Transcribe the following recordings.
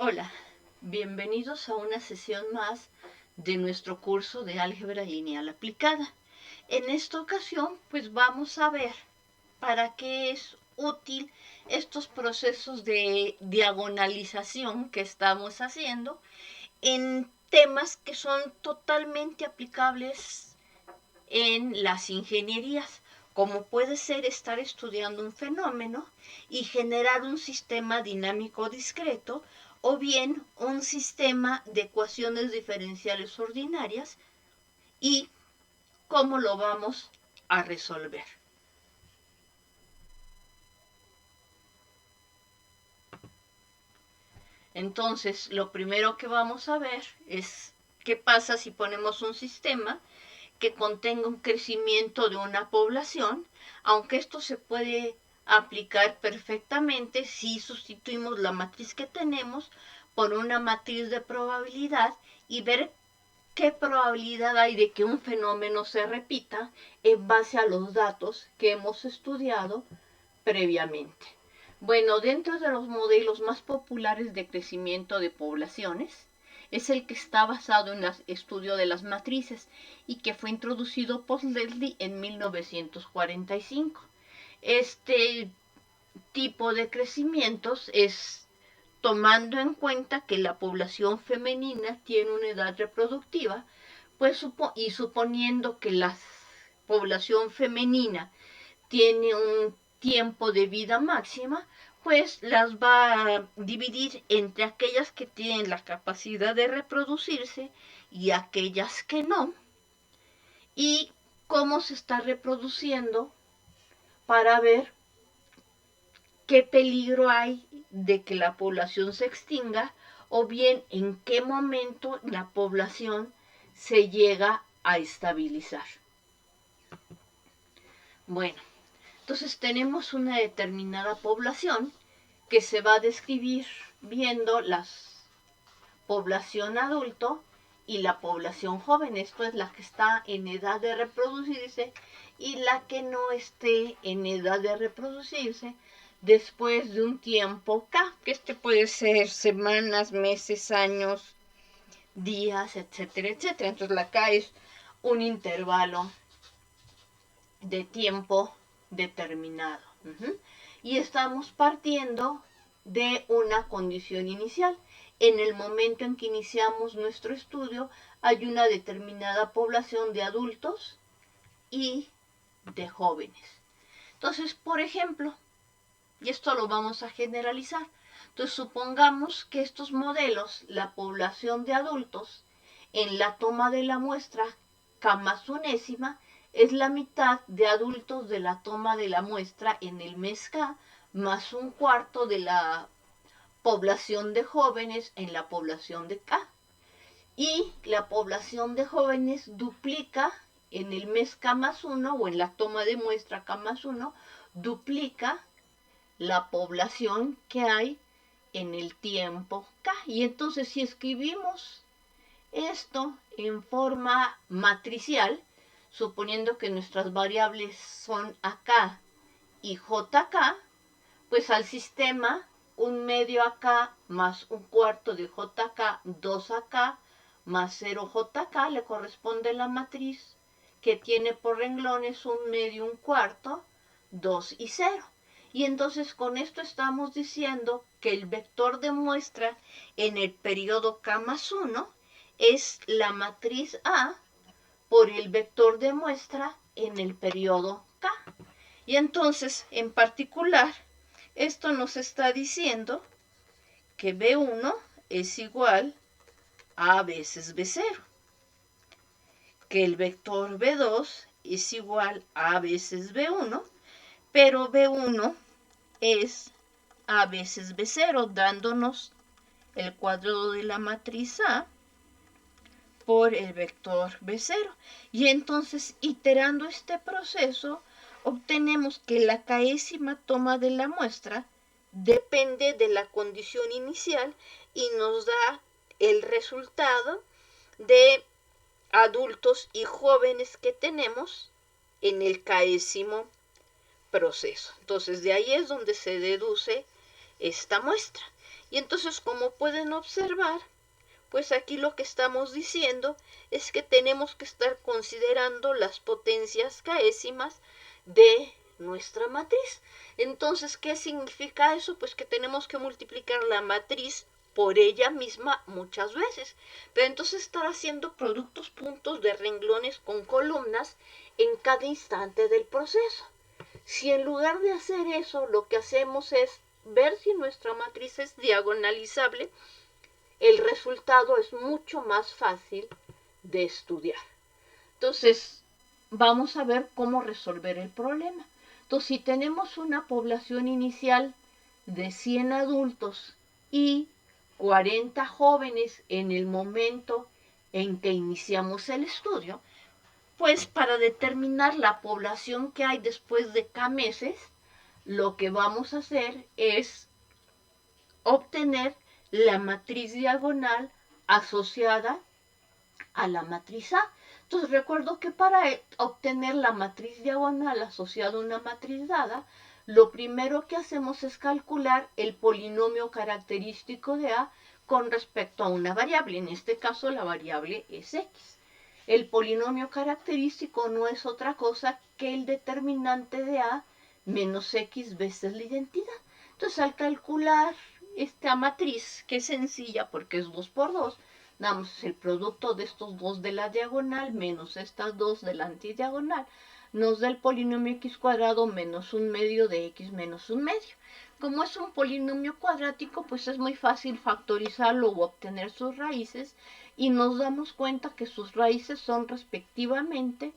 Hola, bienvenidos a una sesión más de nuestro curso de álgebra lineal aplicada. En esta ocasión, pues vamos a ver para qué es útil estos procesos de diagonalización que estamos haciendo en temas que son totalmente aplicables en las ingenierías, como puede ser estar estudiando un fenómeno y generar un sistema dinámico discreto o bien un sistema de ecuaciones diferenciales ordinarias y cómo lo vamos a resolver. Entonces, lo primero que vamos a ver es qué pasa si ponemos un sistema que contenga un crecimiento de una población, aunque esto se puede aplicar perfectamente si sustituimos la matriz que tenemos por una matriz de probabilidad y ver qué probabilidad hay de que un fenómeno se repita en base a los datos que hemos estudiado previamente. Bueno, dentro de los modelos más populares de crecimiento de poblaciones, es el que está basado en el estudio de las matrices y que fue introducido por Leslie en 1945. Este tipo de crecimientos es tomando en cuenta que la población femenina tiene una edad reproductiva, pues y suponiendo que la población femenina tiene un tiempo de vida máxima, pues las va a dividir entre aquellas que tienen la capacidad de reproducirse y aquellas que no, y cómo se está reproduciendo para ver qué peligro hay de que la población se extinga o bien en qué momento la población se llega a estabilizar. Bueno, entonces tenemos una determinada población que se va a describir viendo la población adulto y la población joven. Esto es la que está en edad de reproducirse y la que no esté en edad de reproducirse después de un tiempo K, que este puede ser semanas, meses, años, días, etcétera, etcétera. Entonces la K es un intervalo de tiempo determinado. Y estamos partiendo de una condición inicial. En el momento en que iniciamos nuestro estudio, hay una determinada población de adultos y de jóvenes. Entonces, por ejemplo, y esto lo vamos a generalizar, entonces supongamos que estos modelos, la población de adultos, en la toma de la muestra K+1 es la mitad de adultos de la toma de la muestra en el mes K, más un cuarto de la población de jóvenes en la población de K. Y la población de jóvenes duplica en el mes K+1 o en la toma de muestra K+1, duplica la población que hay en el tiempo K. Y entonces si escribimos esto en forma matricial, suponiendo que nuestras variables son AK y JK, pues al sistema un medio AK más un cuarto de JK, 2AK más 0JK le corresponde la matriz que tiene por renglones un medio, un cuarto, 2 y 0. Y entonces con esto estamos diciendo que el vector de muestra en el periodo K+1 es la matriz A por el vector de muestra en el periodo K. Y entonces, en particular, esto nos está diciendo que B1 es igual a A veces B0, que el vector B2 es igual a A veces B1, pero B1 es A veces B0, dándonos el cuadrado de la matriz A por el vector B0. Y entonces, iterando este proceso, obtenemos que la késima toma de la muestra depende de la condición inicial y nos da el resultado de adultos y jóvenes que tenemos en el késimo proceso. Entonces, de ahí es donde se deduce esta muestra. Y entonces, como pueden observar, pues aquí lo que estamos diciendo es que tenemos que estar considerando las potencias k'ésimas de nuestra matriz. Entonces, ¿qué significa eso? Pues que tenemos que multiplicar la matriz por ella misma muchas veces. Pero entonces estar haciendo productos puntos de renglones con columnas en cada instante del proceso. Si en lugar de hacer eso, lo que hacemos es ver si nuestra matriz es diagonalizable, el resultado es mucho más fácil de estudiar. Entonces, vamos a ver cómo resolver el problema. Entonces, si tenemos una población inicial de 100 adultos y 40 jóvenes en el momento en que iniciamos el estudio, pues para determinar la población que hay después de K meses, lo que vamos a hacer es obtener la matriz diagonal asociada a la matriz A. Entonces recuerdo que para obtener la matriz diagonal asociada a una matriz dada, lo primero que hacemos es calcular el polinomio característico de A con respecto a una variable. En este caso la variable es X. El polinomio característico no es otra cosa que el determinante de A menos X veces la identidad. Entonces al calcular esta matriz, que es sencilla porque es 2 por 2, damos el producto de estos dos de la diagonal menos estas dos de la antidiagonal, nos da el polinomio x cuadrado menos un medio de x menos un medio. Como es un polinomio cuadrático, pues es muy fácil factorizarlo o obtener sus raíces, y nos damos cuenta que sus raíces son respectivamente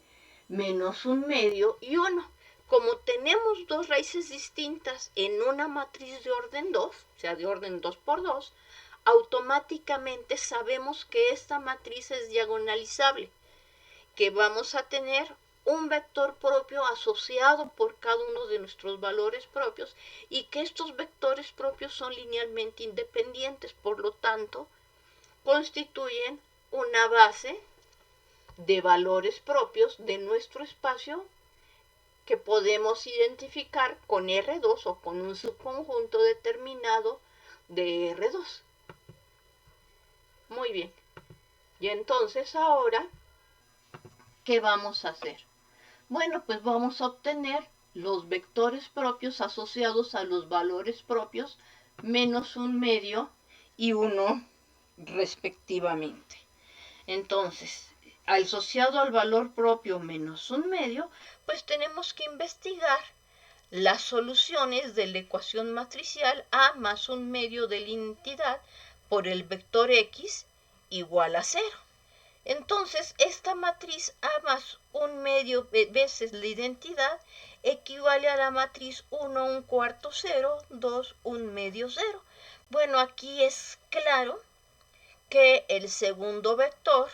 menos un medio y 1. Como tenemos dos raíces distintas en una matriz de orden 2, o sea, de orden 2 por 2, automáticamente sabemos que esta matriz es diagonalizable, que vamos a tener un vector propio asociado por cada uno de nuestros valores propios y que estos vectores propios son linealmente independientes, por lo tanto, constituyen una base de valores propios de nuestro espacio que podemos identificar con R2 o con un subconjunto determinado de R2. Muy bien. Y entonces ahora, ¿qué vamos a hacer? Bueno, pues vamos a obtener los vectores propios asociados a los valores propios menos un medio y 1 respectivamente. Entonces, asociado al valor propio menos un medio, pues tenemos que investigar las soluciones de la ecuación matricial A más un medio de la identidad por el vector X igual a 0. Entonces, esta matriz A más un medio veces la identidad equivale a la matriz 1 un cuarto 0, 2 un medio 0. Bueno, aquí es claro que el segundo vector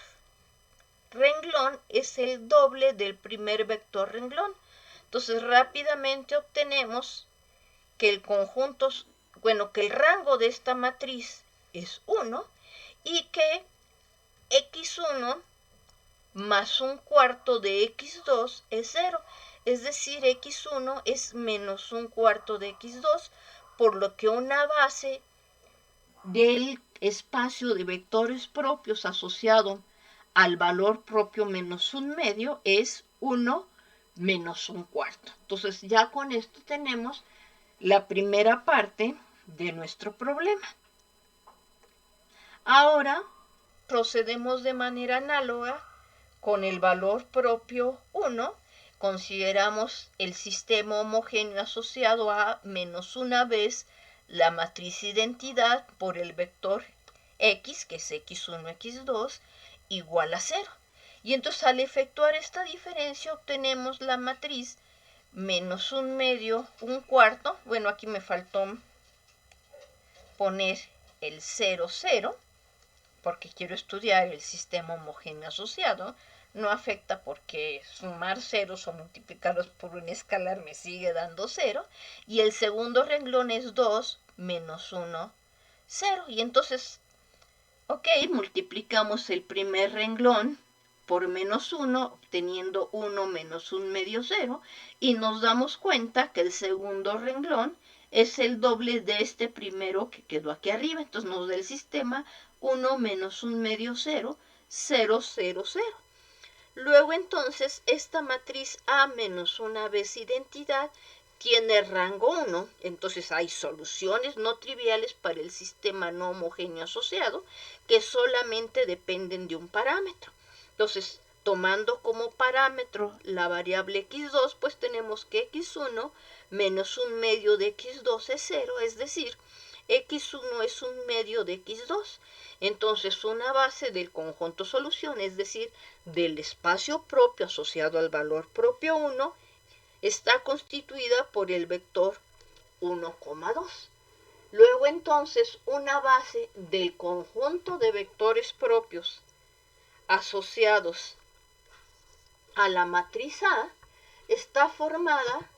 renglón es el doble del primer vector renglón. Entonces rápidamente obtenemos que el conjunto, bueno, que el rango de esta matriz es 1 y que x1 más un cuarto de x2 es 0. Es decir, x1 es menos un cuarto de x2, por lo que una base del espacio de vectores propios asociado al valor propio menos un medio es 1 menos un cuarto. Entonces ya con esto tenemos la primera parte de nuestro problema. Ahora procedemos de manera análoga con el valor propio 1. Consideramos el sistema homogéneo asociado a menos una vez la matriz identidad por el vector x, que es x1, x2, igual a 0. Y entonces al efectuar esta diferencia obtenemos la matriz menos un medio, un cuarto. Bueno, aquí me faltó poner el 0, 0, porque quiero estudiar el sistema homogéneo asociado. No afecta porque sumar ceros o multiplicarlos por un escalar me sigue dando 0. Y el segundo renglón es 2 menos 1, 0. Y entonces, ok, multiplicamos el primer renglón por menos 1, obteniendo 1 menos un medio 0. Y nos damos cuenta que el segundo renglón es el doble de este primero que quedó aquí arriba. Entonces nos da el sistema 1 menos 1 medio 0, 0, 0, 0. Luego entonces esta matriz A menos una vez identidad tiene rango 1, entonces hay soluciones no triviales para el sistema no homogéneo asociado que solamente dependen de un parámetro. Entonces, tomando como parámetro la variable x2, pues tenemos que x1 menos un medio de x2 es 0, es decir, x1 es un medio de x2. Entonces, una base del conjunto solución, es decir, del espacio propio asociado al valor propio 1, está constituida por el vector 1,2. Luego entonces una base del conjunto de vectores propios asociados a la matriz A está formada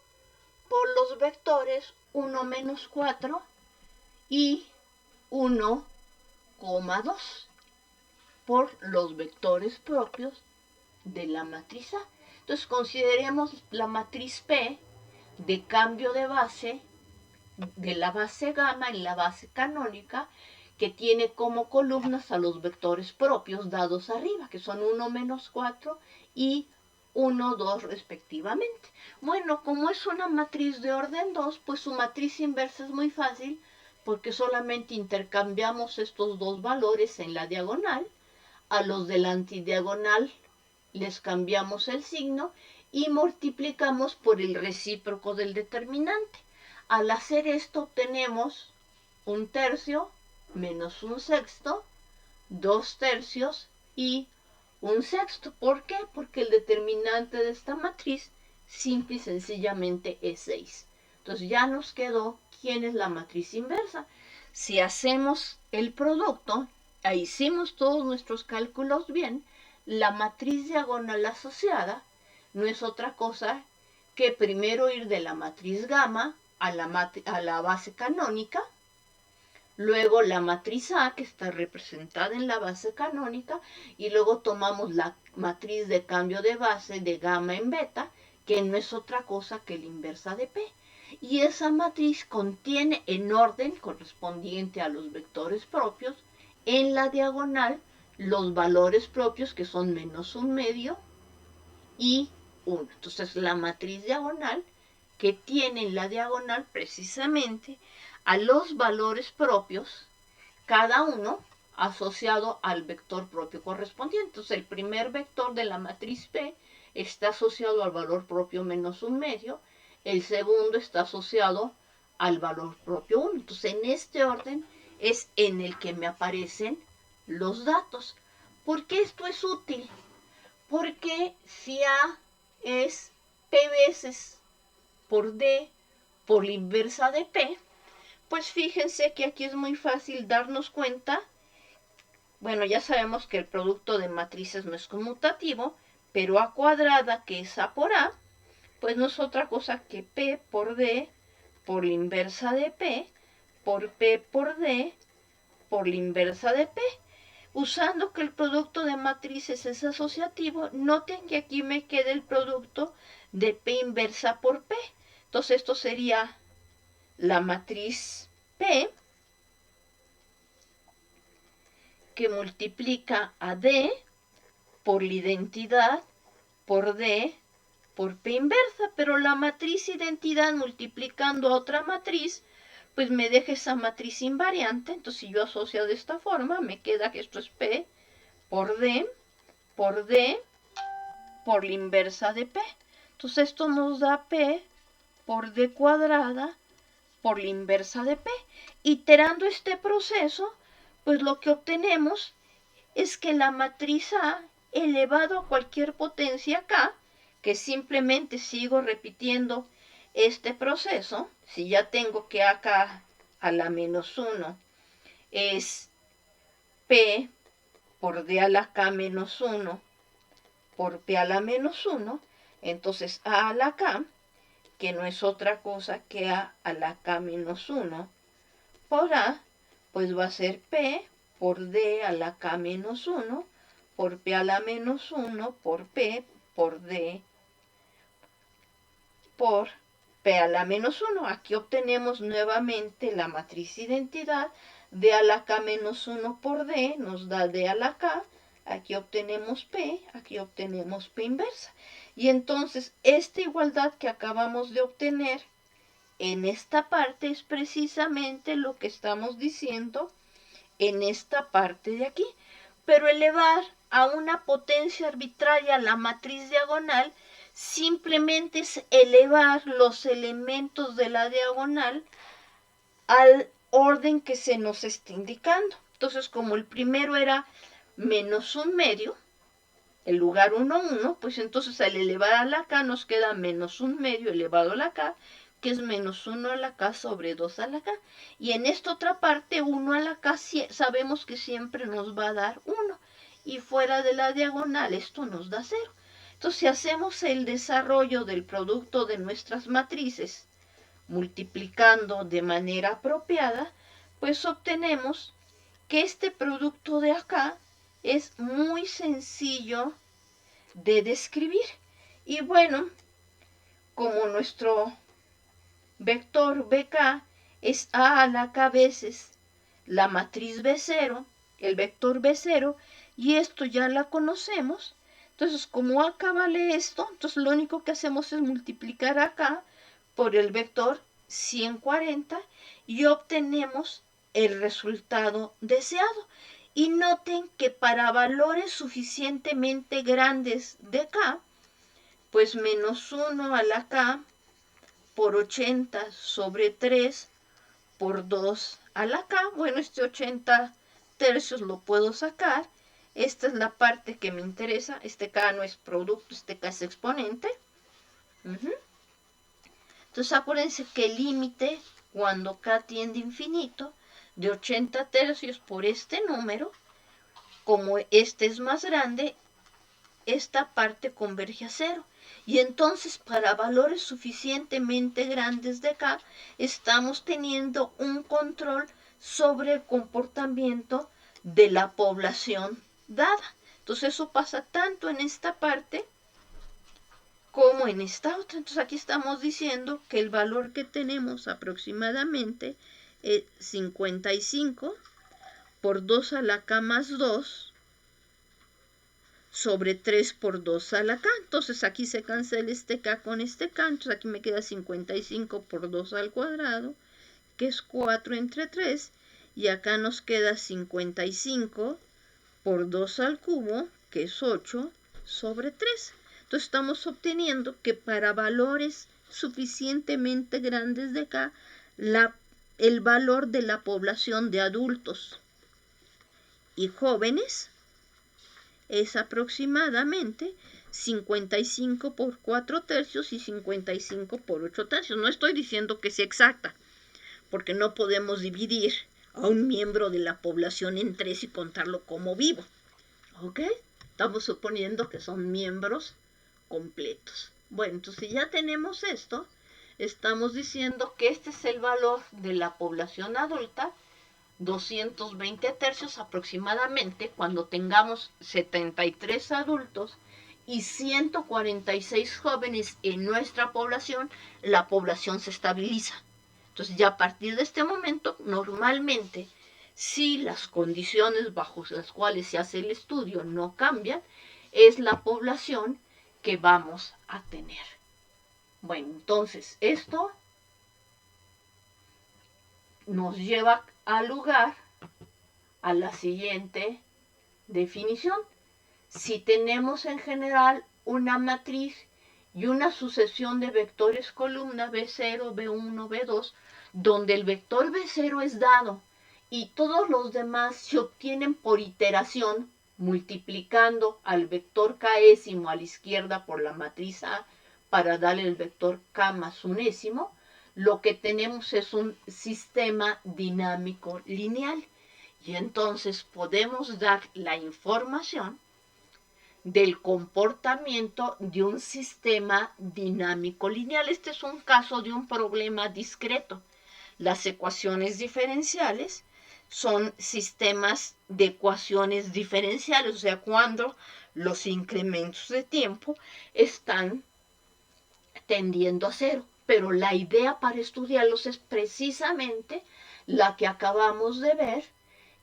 por los vectores 1 menos 4 y 1,2 por los vectores propios de la matriz A. Entonces consideremos la matriz P de cambio de base de la base gamma en la base canónica, que tiene como columnas a los vectores propios dados arriba, que son 1 menos 4 y 1, 2 respectivamente. Bueno, como es una matriz de orden 2, pues su matriz inversa es muy fácil, porque solamente intercambiamos estos dos valores en la diagonal. A los de la antidiagonal les cambiamos el signo y multiplicamos por el recíproco del determinante. Al hacer esto obtenemos 1/3 menos 1/6, 2/3 y 1/6. ¿Por qué? Porque el determinante de esta matriz simple y sencillamente es 6. Entonces ya nos quedó quién es la matriz inversa. Si hacemos el producto, ahí hicimos todos nuestros cálculos bien, la matriz diagonal asociada no es otra cosa que primero ir de la matriz gamma a la base canónica, luego la matriz A, que está representada en la base canónica, y luego tomamos la matriz de cambio de base de gamma en beta, que no es otra cosa que la inversa de P. Y esa matriz contiene en orden correspondiente a los vectores propios, en la diagonal, los valores propios que son menos un medio y 1. Entonces la matriz diagonal que tiene en la diagonal precisamente a los valores propios, cada uno asociado al vector propio correspondiente. Entonces el primer vector de la matriz P está asociado al valor propio menos un medio, el segundo está asociado al valor propio 1. Entonces en este orden es en el que me aparecen los datos. ¿Por qué esto es útil? Porque si A es P veces por D por la inversa de P, pues fíjense que aquí es muy fácil darnos cuenta. Bueno, ya sabemos que el producto de matrices no es conmutativo, pero A cuadrada, que es A por A, pues no es otra cosa que P por D por la inversa de P por P por D por la inversa de P. Usando que el producto de matrices es asociativo, noten que aquí me queda el producto de P inversa por P. Entonces esto sería la matriz P que multiplica a D por la identidad por D por P inversa, pero la matriz identidad multiplicando a otra matriz, pues me deja esa matriz invariante. Entonces si yo asocio de esta forma, me queda que esto es P por D por D por la inversa de P. Entonces esto nos da P por D cuadrada por la inversa de P. Iterando este proceso, pues lo que obtenemos es que la matriz A elevado a cualquier potencia K, que simplemente sigo repitiendo este proceso, si ya tengo que acá a la menos 1 es P por D a la K menos 1 por P a la menos 1, entonces A a la K, que no es otra cosa que A a la K menos 1 por A, pues va a ser P por D a la K menos 1 por P a la menos 1 por P por D por P a la menos 1. Aquí obtenemos nuevamente la matriz identidad. D a la K menos 1 por D nos da D a la K. Aquí obtenemos P, aquí obtenemos P inversa. Y entonces esta igualdad que acabamos de obtener en esta parte es precisamente lo que estamos diciendo en esta parte de aquí. Pero elevar a una potencia arbitraria la matriz diagonal simplemente es elevar los elementos de la diagonal al orden que se nos está indicando. Entonces, como el primero era menos un medio, el lugar 1, 1, pues entonces al elevar a la K nos queda menos un medio elevado a la K, que es menos 1 a la K sobre 2 a la K. Y en esta otra parte, 1 a la K sabemos que siempre nos va a dar 1. Y fuera de la diagonal esto nos da 0. Entonces, si hacemos el desarrollo del producto de nuestras matrices, multiplicando de manera apropiada, pues obtenemos que este producto de acá es muy sencillo de describir. Y bueno, como nuestro vector BK es A a la K veces la matriz B0, el vector B0, y esto ya la conocemos, entonces como acá vale esto, entonces lo único que hacemos es multiplicar acá por el vector 140 y obtenemos el resultado deseado. Y noten que para valores suficientemente grandes de K, pues menos 1 a la K por 80 sobre 3 por 2 a la K. Bueno, este 80 tercios lo puedo sacar. Esta es la parte que me interesa. Este K no es producto, este K es exponente. Entonces acuérdense que el límite cuando K tiende a infinito de 80 tercios por este número, como este es más grande, esta parte converge a 0. Y entonces para valores suficientemente grandes de K, estamos teniendo un control sobre el comportamiento de la población dada. Entonces eso pasa tanto en esta parte como en esta otra. Entonces aquí estamos diciendo que el valor que tenemos aproximadamente es 55 por 2 a la K más 2 sobre 3 por 2 a la K. Entonces aquí se cancela este K con este K. Entonces aquí me queda 55 por 2 al cuadrado, que es 4 entre 3. Y acá nos queda 55 por 2 al cubo, que es 8 sobre 3. Entonces estamos obteniendo que para valores suficientemente grandes de K, el valor de la población de adultos y jóvenes es aproximadamente 55 por 4 tercios y 55 por 8 tercios. No estoy diciendo que sea exacta, porque no podemos dividir a un miembro de la población en 3 y contarlo como vivo. ¿Ok? Estamos suponiendo que son miembros completos. Bueno, entonces ya tenemos esto. Estamos diciendo que este es el valor de la población adulta, 220 tercios aproximadamente, cuando tengamos 73 adultos y 146 jóvenes en nuestra población, la población se estabiliza. Entonces ya a partir de este momento, normalmente, si las condiciones bajo las cuales se hace el estudio no cambian, es la población que vamos a tener. Bueno, entonces esto nos lleva al lugar a la siguiente definición. Si tenemos en general una matriz y una sucesión de vectores columna B0, B1, B2, donde el vector B0 es dado y todos los demás se obtienen por iteración, multiplicando al vector késimo a la izquierda por la matriz A para darle el vector K más unésimo, lo que tenemos es un sistema dinámico lineal. Y entonces podemos dar la información del comportamiento de un sistema dinámico lineal. Este es un caso de un problema discreto. Las ecuaciones diferenciales son sistemas de ecuaciones diferenciales, o sea, cuando los incrementos de tiempo están tendiendo a 0. pero la idea para estudiarlos es precisamente la que acabamos de ver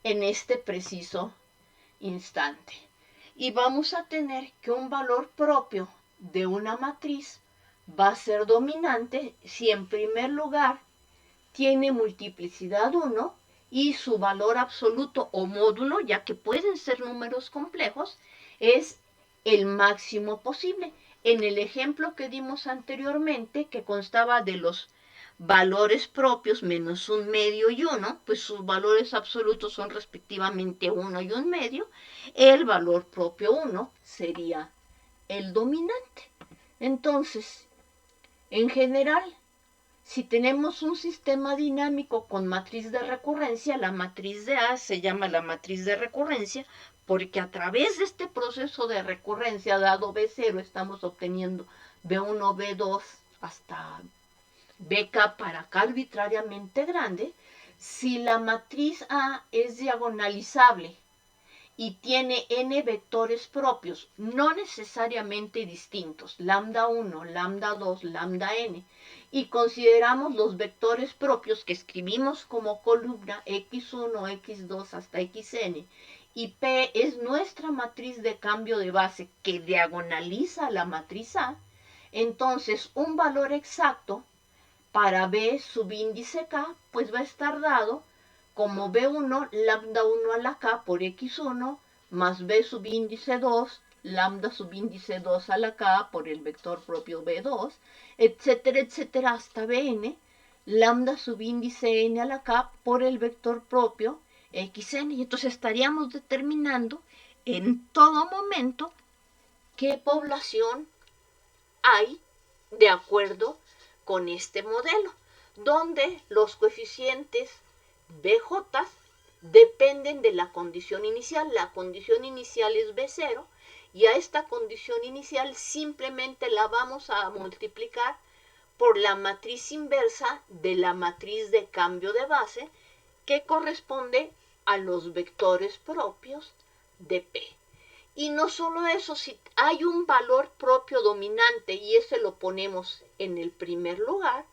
en este preciso instante. Y vamos a tener que un valor propio de una matriz va a ser dominante si en primer lugar tiene multiplicidad 1 y su valor absoluto o módulo, ya que pueden ser números complejos, es el máximo posible. En el ejemplo que dimos anteriormente, que constaba de los valores propios menos 1/2 y 1, pues sus valores absolutos son respectivamente 1 y 1/2, el valor propio 1 sería el dominante. Entonces, en general, si tenemos un sistema dinámico con matriz de recurrencia, la matriz de A se llama la matriz de recurrencia porque a través de este proceso de recurrencia dado B0 estamos obteniendo B1, B2 hasta BK para acá arbitrariamente grande. Si la matriz A es diagonalizable y tiene n vectores propios, no necesariamente distintos, lambda 1, lambda 2, lambda n, y consideramos los vectores propios que escribimos como columna x1, x2 hasta xn, y P es nuestra matriz de cambio de base que diagonaliza la matriz A, entonces un valor exacto para B subíndice K, pues va a estar dado como B1 lambda 1 a la K por X1 más B subíndice 2 lambda subíndice 2 a la K por el vector propio B2, etcétera, etcétera, hasta Bn lambda subíndice n a la K por el vector propio Xn. Y entonces estaríamos determinando en todo momento qué población hay de acuerdo con este modelo, donde los coeficientes BJ dependen de la condición inicial. La condición inicial es B0 y a esta condición inicial simplemente la vamos a multiplicar por la matriz inversa de la matriz de cambio de base que corresponde a los vectores propios de P. Y no solo eso, si hay un valor propio dominante y ese lo ponemos en el primer lugar,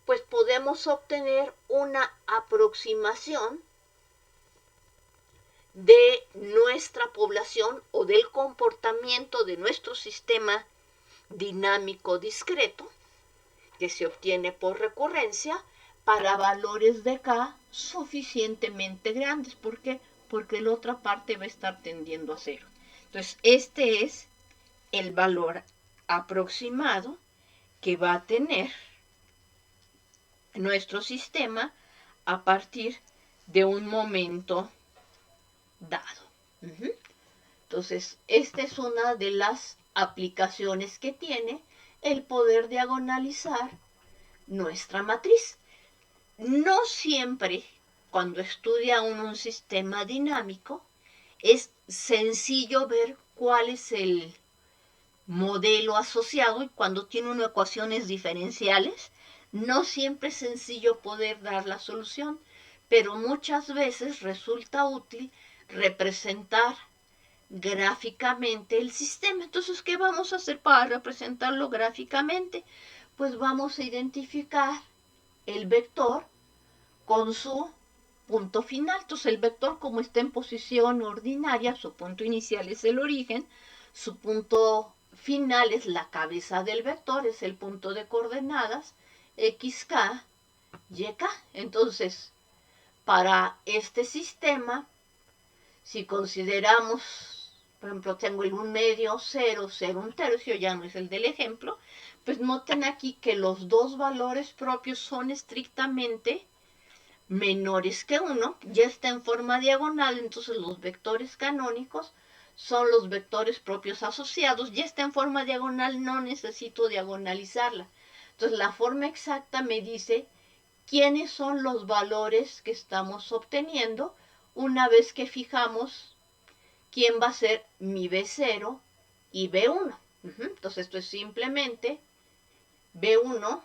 pues podemos obtener una aproximación de nuestra población o del comportamiento de nuestro sistema dinámico discreto, que se obtiene por recurrencia, para valores de K suficientemente grandes. ¿Por qué? Porque la otra parte va a estar tendiendo a 0. Entonces, este es el valor aproximado que va a tener nuestro sistema a partir de un momento dado. Entonces, esta es una de las aplicaciones que tiene el poder diagonalizar nuestra matriz. No siempre, cuando estudia un sistema dinámico, es sencillo ver cuál es el modelo asociado, y cuando tiene unas ecuaciones diferenciales, no siempre es sencillo poder dar la solución, pero muchas veces resulta útil representar gráficamente el sistema. Entonces, ¿qué vamos a hacer para representarlo gráficamente? Pues vamos a identificar el vector con su punto final. Entonces, el vector, como está en posición ordinaria, su punto inicial es el origen, su punto final es la cabeza del vector, es el punto de coordenadas xk, yk. Entonces, para este sistema, si consideramos, por ejemplo, tengo el 1/2, 0, 0, 1/3, ya no es el del ejemplo, pues noten aquí que los dos valores propios son estrictamente menores que 1, ya está en forma diagonal, entonces los vectores canónicos son los vectores propios asociados, ya está en forma diagonal, no necesito diagonalizarla. Entonces la forma exacta me dice quiénes son los valores que estamos obteniendo una vez que fijamos quién va a ser mi B0 y B1. Entonces esto es simplemente B1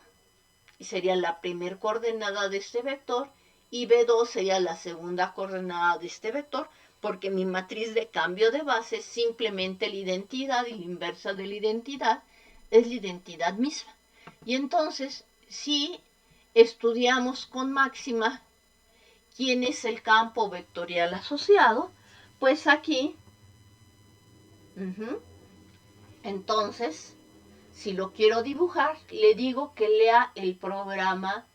y sería la primera coordenada de este vector, y B2 sería la segunda coordenada de este vector, porque mi matriz de cambio de base es simplemente la identidad, y la inversa de la identidad es la identidad misma. Y entonces, si estudiamos con máxima quién es el campo vectorial asociado, pues aquí, entonces, si lo quiero dibujar, le digo que lea el programa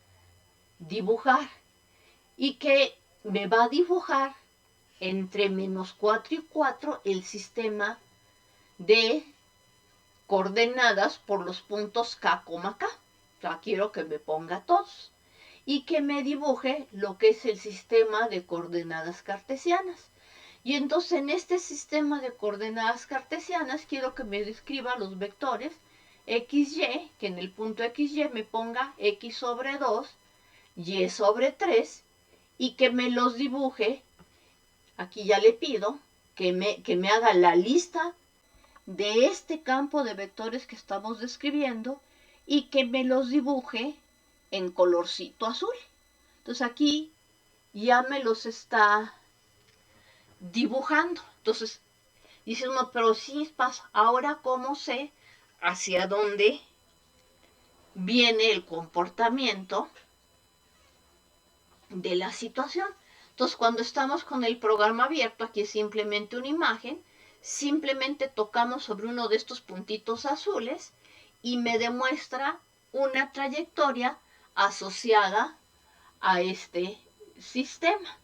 dibujar y que me va a dibujar entre -4 y 4 el sistema de coordenadas por los puntos K, K. Ya quiero que me ponga todos y que me dibuje lo que es el sistema de coordenadas cartesianas. Y entonces en este sistema de coordenadas cartesianas quiero que me describa los vectores XY, que en el punto XY me ponga X sobre 2, Y sobre 3, y que me los dibuje. Aquí ya le pido que me haga la lista de este campo de vectores que estamos describiendo y que me los dibuje en colorcito azul. Entonces aquí ya me los está dibujando. Entonces dice uno, pero sí pasa, ahora cómo sé hacia dónde viene el comportamiento de la situación. Entonces cuando estamos con el programa abierto, aquí es simplemente una imagen, simplemente tocamos sobre uno de estos puntitos azules y me demuestra una trayectoria asociada a este sistema.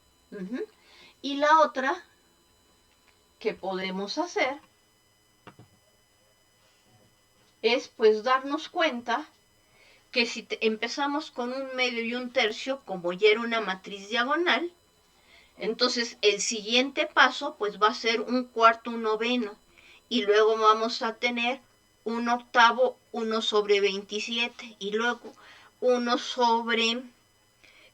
Y la otra que podemos hacer es pues darnos cuenta que si empezamos con un medio y un tercio, como ya era una matriz diagonal, entonces el siguiente paso pues va a ser un cuarto, un noveno, y luego vamos a tener un octavo, 1 sobre 27, y luego 1 sobre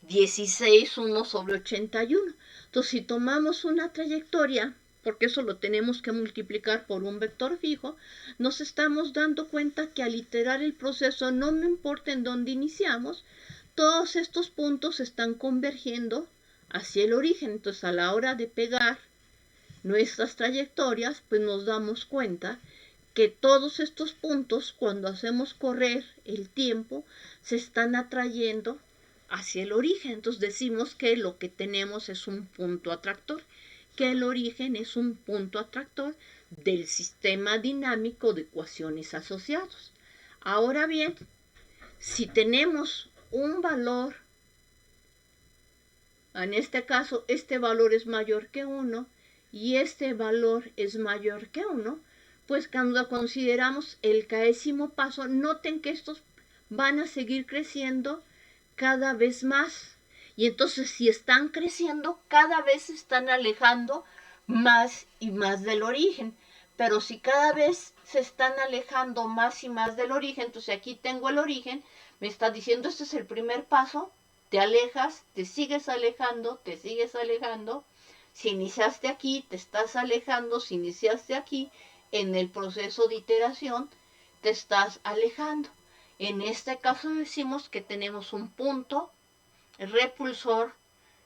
16, 1 sobre 81. Entonces si tomamos una trayectoria, porque eso lo tenemos que multiplicar por un vector fijo, nos estamos dando cuenta que al iterar el proceso, no me importa en dónde iniciamos, todos estos puntos están convergiendo hacia el origen. Entonces a la hora de pegar nuestras trayectorias, pues nos damos cuenta que todos estos puntos, cuando hacemos correr el tiempo, se están atrayendo hacia el origen. Entonces decimos que lo que tenemos es un punto atractor, que el origen es un punto atractor del sistema dinámico de ecuaciones asociados. Ahora bien, si tenemos un valor, en este caso este valor es mayor que 1 y este valor es mayor que 1, pues cuando consideramos el késimo paso, noten que estos van a seguir creciendo cada vez más. Y entonces si están creciendo, cada vez se están alejando más y más del origen. Pero si cada vez se están alejando más y más del origen, entonces aquí tengo el origen, me está diciendo este es el primer paso, te alejas, te sigues alejando, te sigues alejando. Si iniciaste aquí, te estás alejando, si iniciaste aquí, en el proceso de iteración, te estás alejando. En este caso decimos que tenemos un punto repulsor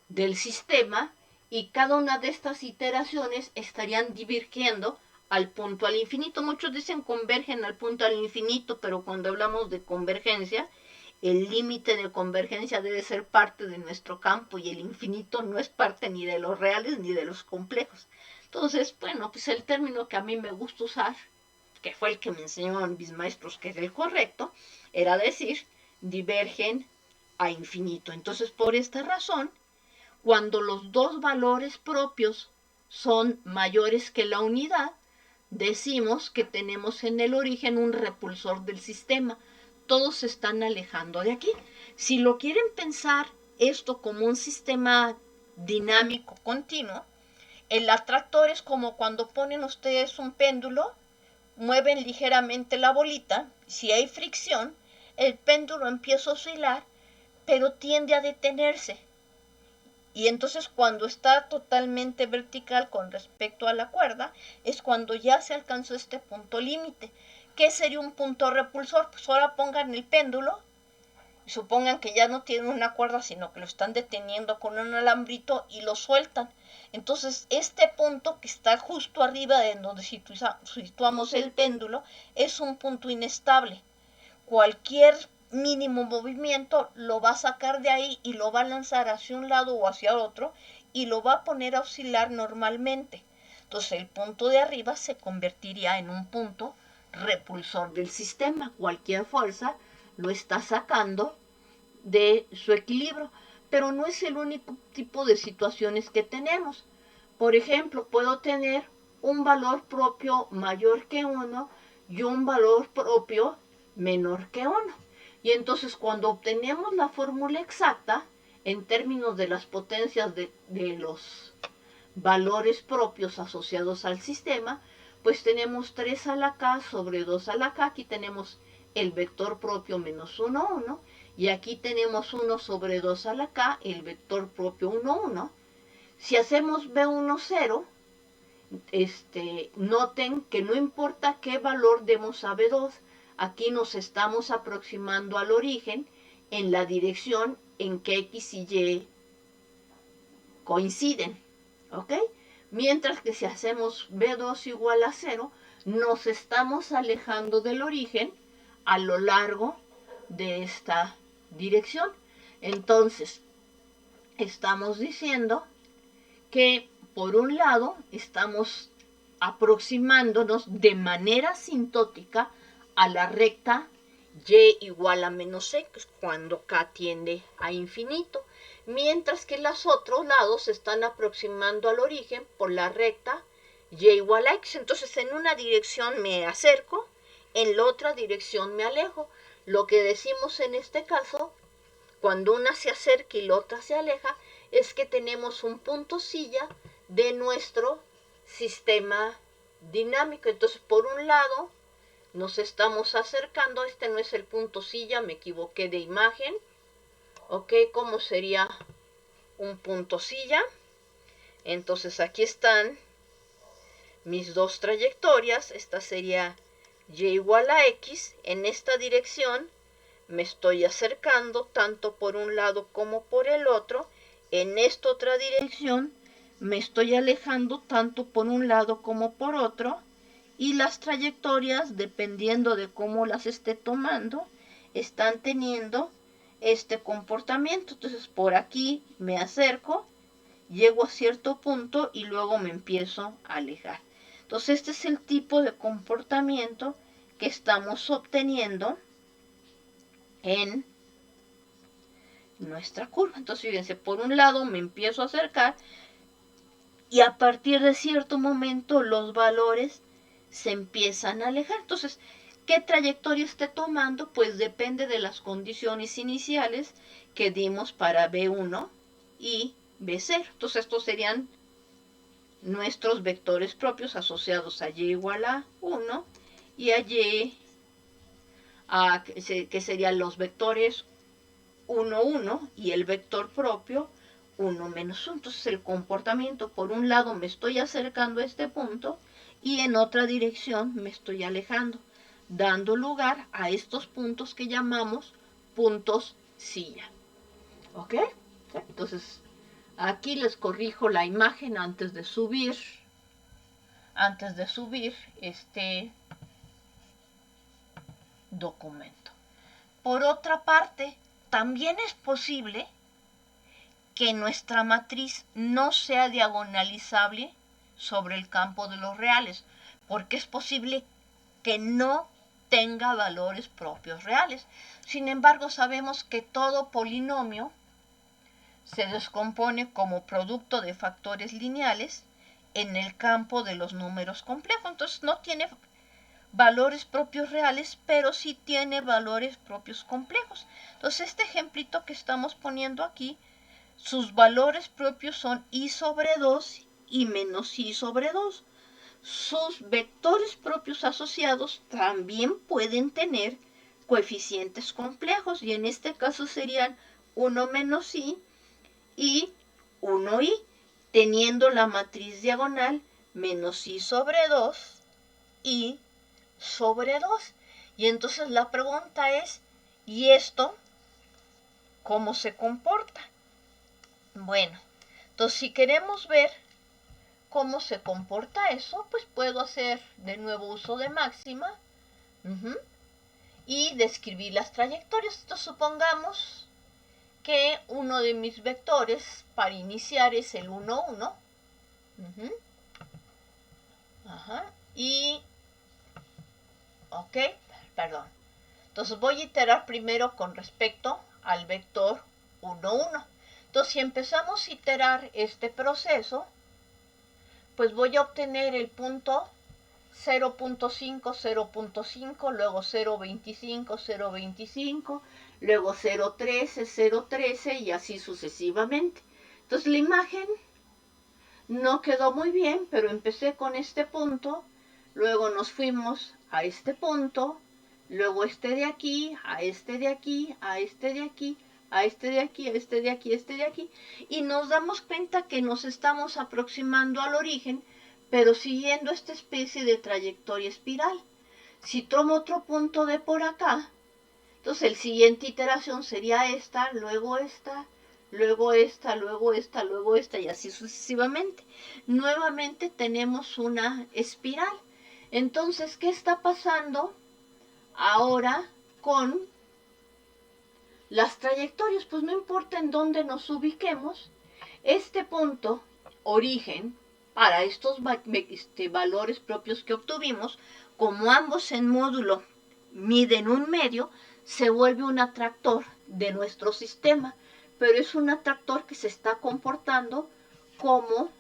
del sistema y cada una de estas iteraciones estarían divergiendo al punto al infinito. Muchos dicen convergen al punto al infinito, pero cuando hablamos de convergencia, el límite de convergencia debe ser parte de nuestro campo y el infinito no es parte ni de los reales ni de los complejos. Entonces, bueno, pues el término que a mí me gusta usar, que fue el que me enseñaron mis maestros que es el correcto, era decir, divergen a infinito. Entonces, por esta razón, cuando los dos valores propios son mayores que la unidad, decimos que tenemos en el origen un repulsor del sistema. Todos se están alejando de aquí. Si lo quieren pensar esto como un sistema dinámico continuo, el atractor es como cuando ponen ustedes un péndulo, mueven ligeramente la bolita, si hay fricción, el péndulo empieza a oscilar, pero tiende a detenerse. Y entonces cuando está totalmente vertical con respecto a la cuerda, es cuando ya se alcanzó este punto límite. ¿Qué sería un punto repulsor? Pues ahora pongan el péndulo, y supongan que ya no tienen una cuerda, sino que lo están deteniendo con un alambrito y lo sueltan. Entonces este punto que está justo arriba de donde situamos el péndulo es un punto inestable. Cualquier mínimo movimiento, lo va a sacar de ahí y lo va a lanzar hacia un lado o hacia otro y lo va a poner a oscilar normalmente. Entonces el punto de arriba se convertiría en un punto repulsor del sistema. Cualquier fuerza lo está sacando de su equilibrio, pero no es el único tipo de situaciones que tenemos. Por ejemplo, puedo tener un valor propio mayor que 1 y un valor propio menor que 1. Y entonces cuando obtenemos la fórmula exacta, en términos de las potencias de los valores propios asociados al sistema, pues tenemos 3 a la k sobre 2 a la k. Aquí tenemos el vector propio menos 1, 1. Y aquí tenemos 1 sobre 2 a la k, el vector propio 1, 1. Si hacemos B1, 0, noten que no importa qué valor demos a B2, aquí nos estamos aproximando al origen en la dirección en que X y Y coinciden, ¿ok? Mientras que si hacemos B2 igual a 0, nos estamos alejando del origen a lo largo de esta dirección. Entonces, estamos diciendo que por un lado estamos aproximándonos de manera asintótica a la recta y igual a menos x cuando k tiende a infinito, mientras que los otros lados se están aproximando al origen por la recta y igual a x. Entonces en una dirección me acerco, en la otra dirección me alejo. Lo que decimos en este caso, cuando una se acerca y la otra se aleja, es que tenemos un punto silla de nuestro sistema dinámico. Entonces, por un lado, nos estamos acercando. Este no es el punto silla, me equivoqué de imagen. ¿Ok? ¿Cómo sería un punto silla? Entonces, aquí están mis dos trayectorias. Esta sería y igual a x. En esta dirección me estoy acercando tanto por un lado como por el otro. En esta otra dirección me estoy alejando tanto por un lado como por otro, y las trayectorias, dependiendo de cómo las esté tomando, están teniendo este comportamiento. Entonces por aquí me acerco, llego a cierto punto y luego me empiezo a alejar. Entonces este es el tipo de comportamiento que estamos obteniendo en nuestra curva. Entonces fíjense, por un lado me empiezo a acercar y a partir de cierto momento los valores se empiezan a alejar. Entonces, ¿qué trayectoria esté tomando? Pues depende de las condiciones iniciales que dimos para B1 y B0. Entonces estos serían nuestros vectores propios asociados a y igual a 1 y a y, que serían los vectores 1, 1 y el vector propio 1 menos 1. Entonces el comportamiento, por un lado me estoy acercando a este punto y en otra dirección me estoy alejando, dando lugar a estos puntos que llamamos puntos silla. ¿Ok? Entonces aquí les corrijo la imagen antes de subir este documento. Por otra parte, también es posible que nuestra matriz no sea diagonalizable sobre el campo de los reales, porque es posible que no tenga valores propios reales. Sin embargo, sabemos que todo polinomio se descompone como producto de factores lineales en el campo de los números complejos. Entonces no tiene valores propios reales, pero sí tiene valores propios complejos. Entonces este ejemplito que estamos poniendo aquí, sus valores propios son i sobre 2 y menos i sobre 2. Sus vectores propios asociados también pueden tener coeficientes complejos, y en este caso serían 1 menos i y 1i, teniendo la matriz diagonal menos i sobre 2 y sobre 2. Y entonces la pregunta es, ¿y esto cómo se comporta? Bueno, entonces si queremos ver cómo se comporta eso, pues puedo hacer de nuevo uso de máxima. y describir las trayectorias. Entonces supongamos que uno de mis vectores para iniciar es el 1, 1. Y, ok, perdón. Entonces voy a iterar primero con respecto al vector 1, 1. Entonces si empezamos a iterar este proceso, pues voy a obtener el punto 0.5, 0.5, luego 0.25, 0.25, luego 0.13, 0.13 y así sucesivamente. Entonces la imagen no quedó muy bien, pero empecé con este punto, luego nos fuimos a este punto, luego este de aquí, a este de aquí, a este de aquí, a este de aquí, a este de aquí, a este de aquí, y nos damos cuenta que nos estamos aproximando al origen, pero siguiendo esta especie de trayectoria espiral. Si tomo otro punto de por acá, entonces la siguiente iteración sería esta, luego esta, luego esta, luego esta, luego esta y así sucesivamente. Nuevamente tenemos una espiral. Entonces, ¿qué está pasando ahora con las trayectorias? Pues no importa en dónde nos ubiquemos, este punto, origen, para estos valores propios que obtuvimos, como ambos en módulo miden un medio, se vuelve un atractor de nuestro sistema, pero es un atractor que se está comportando como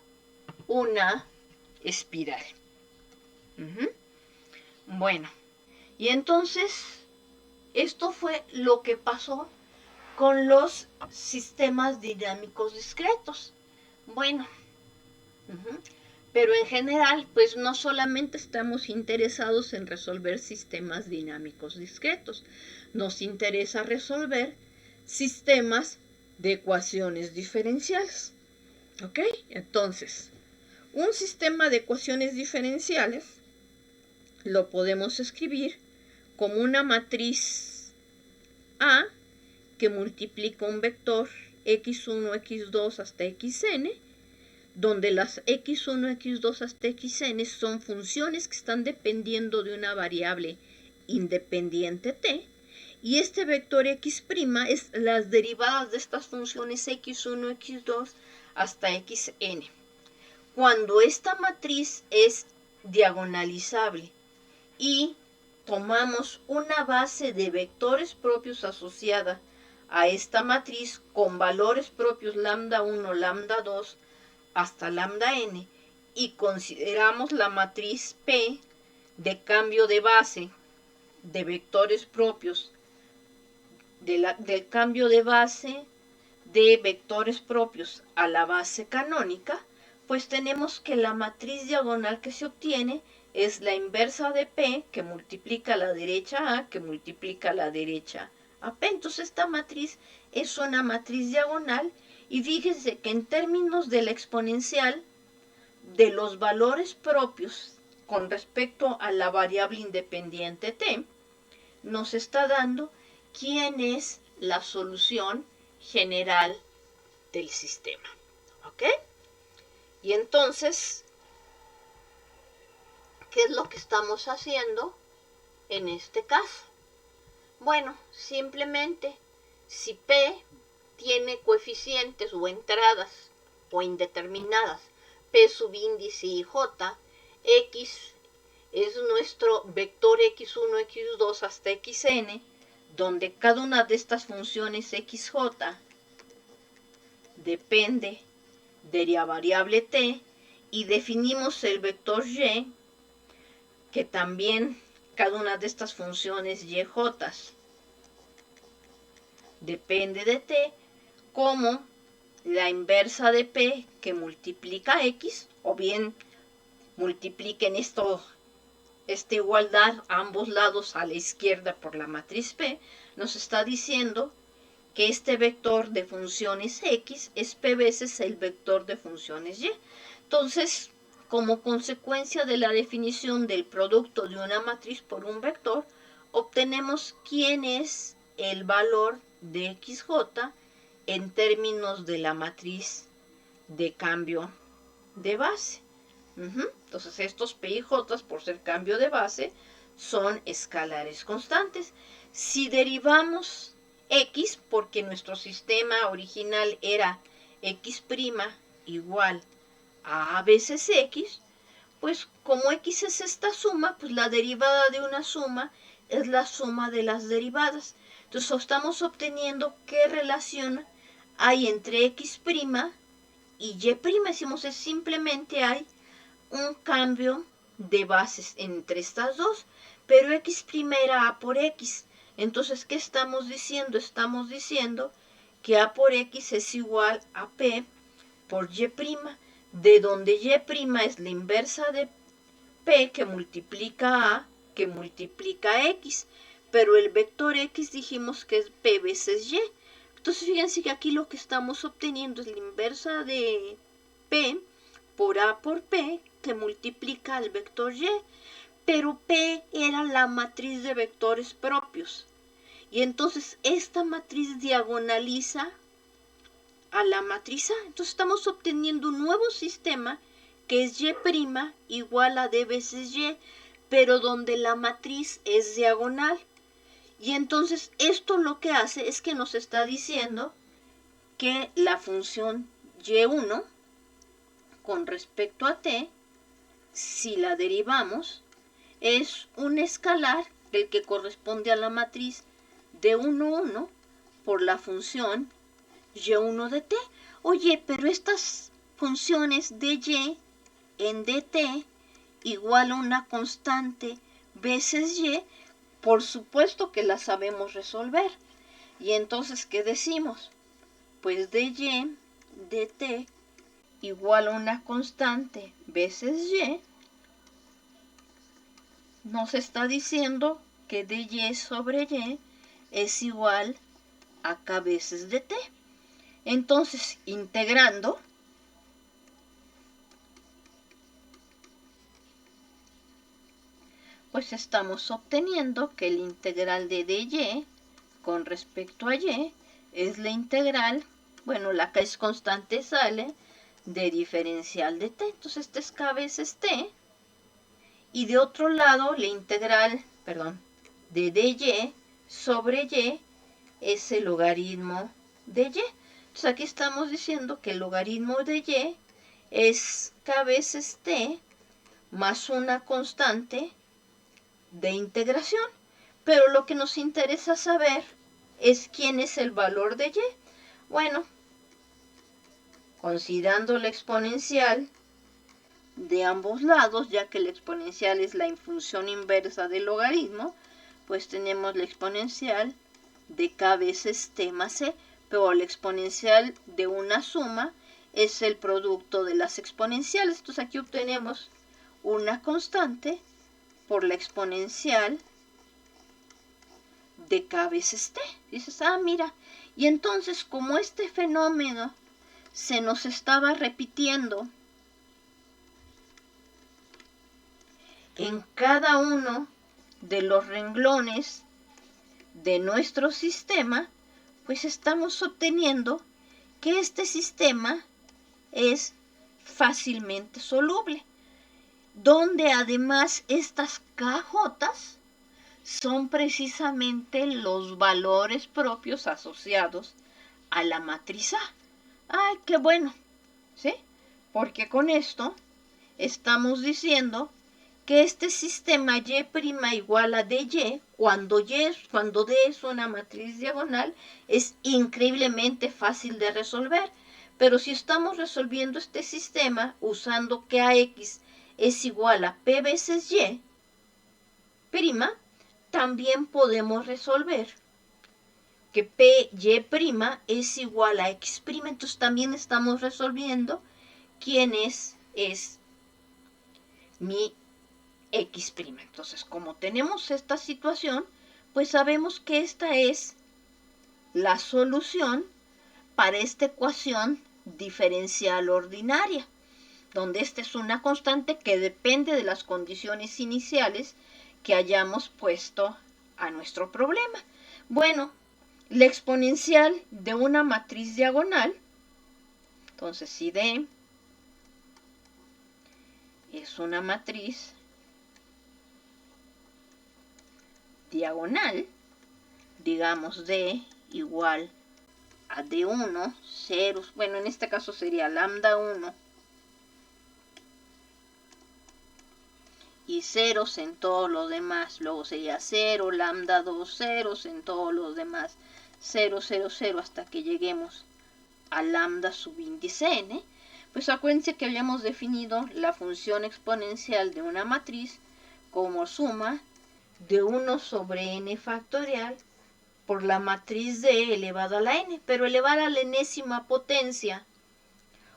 una espiral. Bueno, y entonces esto fue lo que pasó con los sistemas dinámicos discretos. Bueno, pero en general, pues no solamente estamos interesados en resolver sistemas dinámicos discretos, nos interesa resolver sistemas de ecuaciones diferenciales. ¿Ok? Entonces, un sistema de ecuaciones diferenciales lo podemos escribir como una matriz A que multiplica un vector x1, x2 hasta xn, donde las x1, x2 hasta xn son funciones que están dependiendo de una variable independiente t, y este vector x' es las derivadas de estas funciones x1, x2 hasta xn. Cuando esta matriz es diagonalizable y tomamos una base de vectores propios asociada a esta matriz con valores propios lambda 1, lambda 2 hasta lambda n, y consideramos la matriz P de cambio de base de vectores propios del cambio de base de vectores propios a la base canónica, pues tenemos que la matriz diagonal que se obtiene es la inversa de P, que multiplica a la derecha A, que multiplica a la derecha a P. Entonces esta matriz es una matriz diagonal, y fíjense que en términos de la exponencial de los valores propios con respecto a la variable independiente t, nos está dando quién es la solución general del sistema. ¿Ok? Y entonces, ¿qué es lo que estamos haciendo en este caso? Bueno, simplemente, si P tiene coeficientes o entradas o indeterminadas, P subíndice y J, X es nuestro vector x1, x2 hasta xn, donde cada una de estas funciones xj depende de la variable t, y definimos el vector y, que también cada una de estas funciones yj depende de t, como la inversa de p que multiplica x, o bien multipliquen esta igualdad a ambos lados a la izquierda por la matriz P, nos está diciendo que este vector de funciones x es p veces el vector de funciones y. Entonces, como consecuencia de la definición del producto de una matriz por un vector, obtenemos quién es el valor de xj en términos de la matriz de cambio de base. Entonces estos P y J, por ser cambio de base, son escalares constantes. Si derivamos x, porque nuestro sistema original era x' igual a veces x, pues como x es esta suma, pues la derivada de una suma es la suma de las derivadas. Entonces estamos obteniendo qué relación hay entre x' y y'. Decimos es simplemente hay un cambio de bases entre estas dos, pero x' era a por x. Entonces, ¿qué estamos diciendo? Estamos diciendo que a por x es igual a p por y', de donde y' es la inversa de p que multiplica a, que multiplica x, pero el vector x dijimos que es p veces y. Entonces fíjense que aquí lo que estamos obteniendo es la inversa de p por a por p que multiplica al vector y, pero p era la matriz de vectores propios. Y entonces esta matriz diagonaliza a la matriz A. Entonces estamos obteniendo un nuevo sistema que es y' igual a d veces y, pero donde la matriz es diagonal. Y entonces esto lo que hace es que nos está diciendo que la función y1 con respecto a t, si la derivamos, es un escalar el que corresponde a la matriz de 1, 1 por la función y1 de t. Oye, pero estas funciones de y en dt igual a una constante veces y, por supuesto que la sabemos resolver. Y entonces, ¿qué decimos? Pues de y dt igual a una constante veces y, nos está diciendo que dy sobre y es igual a k veces dt. Entonces, integrando, pues estamos obteniendo que el integral de dy con respecto a y es la integral, bueno, la k es constante, sale de diferencial de t. Entonces, este es k veces t. Y de otro lado, la integral, de dy sobre y es el logaritmo de y. Entonces, aquí estamos diciendo que el logaritmo de y es k veces t más una constante de integración. Pero lo que nos interesa saber es quién es el valor de y. Bueno, considerando la exponencial de ambos lados, ya que la exponencial es la función inversa del logaritmo, pues tenemos la exponencial de k veces t más c, pero la exponencial de una suma es el producto de las exponenciales. Entonces aquí obtenemos una constante por la exponencial de k veces t. Dices, ah, mira, y entonces como este fenómeno se nos estaba repitiendo en cada uno de los renglones de nuestro sistema, pues estamos obteniendo que este sistema es fácilmente soluble, donde además estas k's son precisamente los valores propios asociados a la matriz A. ¡Ay, qué bueno! ¿Sí? Porque con esto estamos diciendo que este sistema y' igual a dy, cuando d es una matriz diagonal, es increíblemente fácil de resolver. Pero si estamos resolviendo este sistema usando que ax es igual a p veces y', también podemos resolver que p y' es igual a x'. Entonces también estamos resolviendo quién es mi x'. Entonces, como tenemos esta situación, pues sabemos que esta es la solución para esta ecuación diferencial ordinaria, donde esta es una constante que depende de las condiciones iniciales que hayamos puesto a nuestro problema. Bueno, la exponencial de una matriz diagonal, entonces si D es una matriz diagonal, digamos D igual a D1, ceros, bueno, en este caso sería lambda 1 y ceros en todos los demás, luego sería 0, lambda 2, ceros en todos los demás, 0, 0, 0, hasta que lleguemos a lambda subíndice n. Pues acuérdense que habíamos definido la función exponencial de una matriz como suma de 1 sobre n factorial por la matriz D elevado a la n, pero elevar a la enésima potencia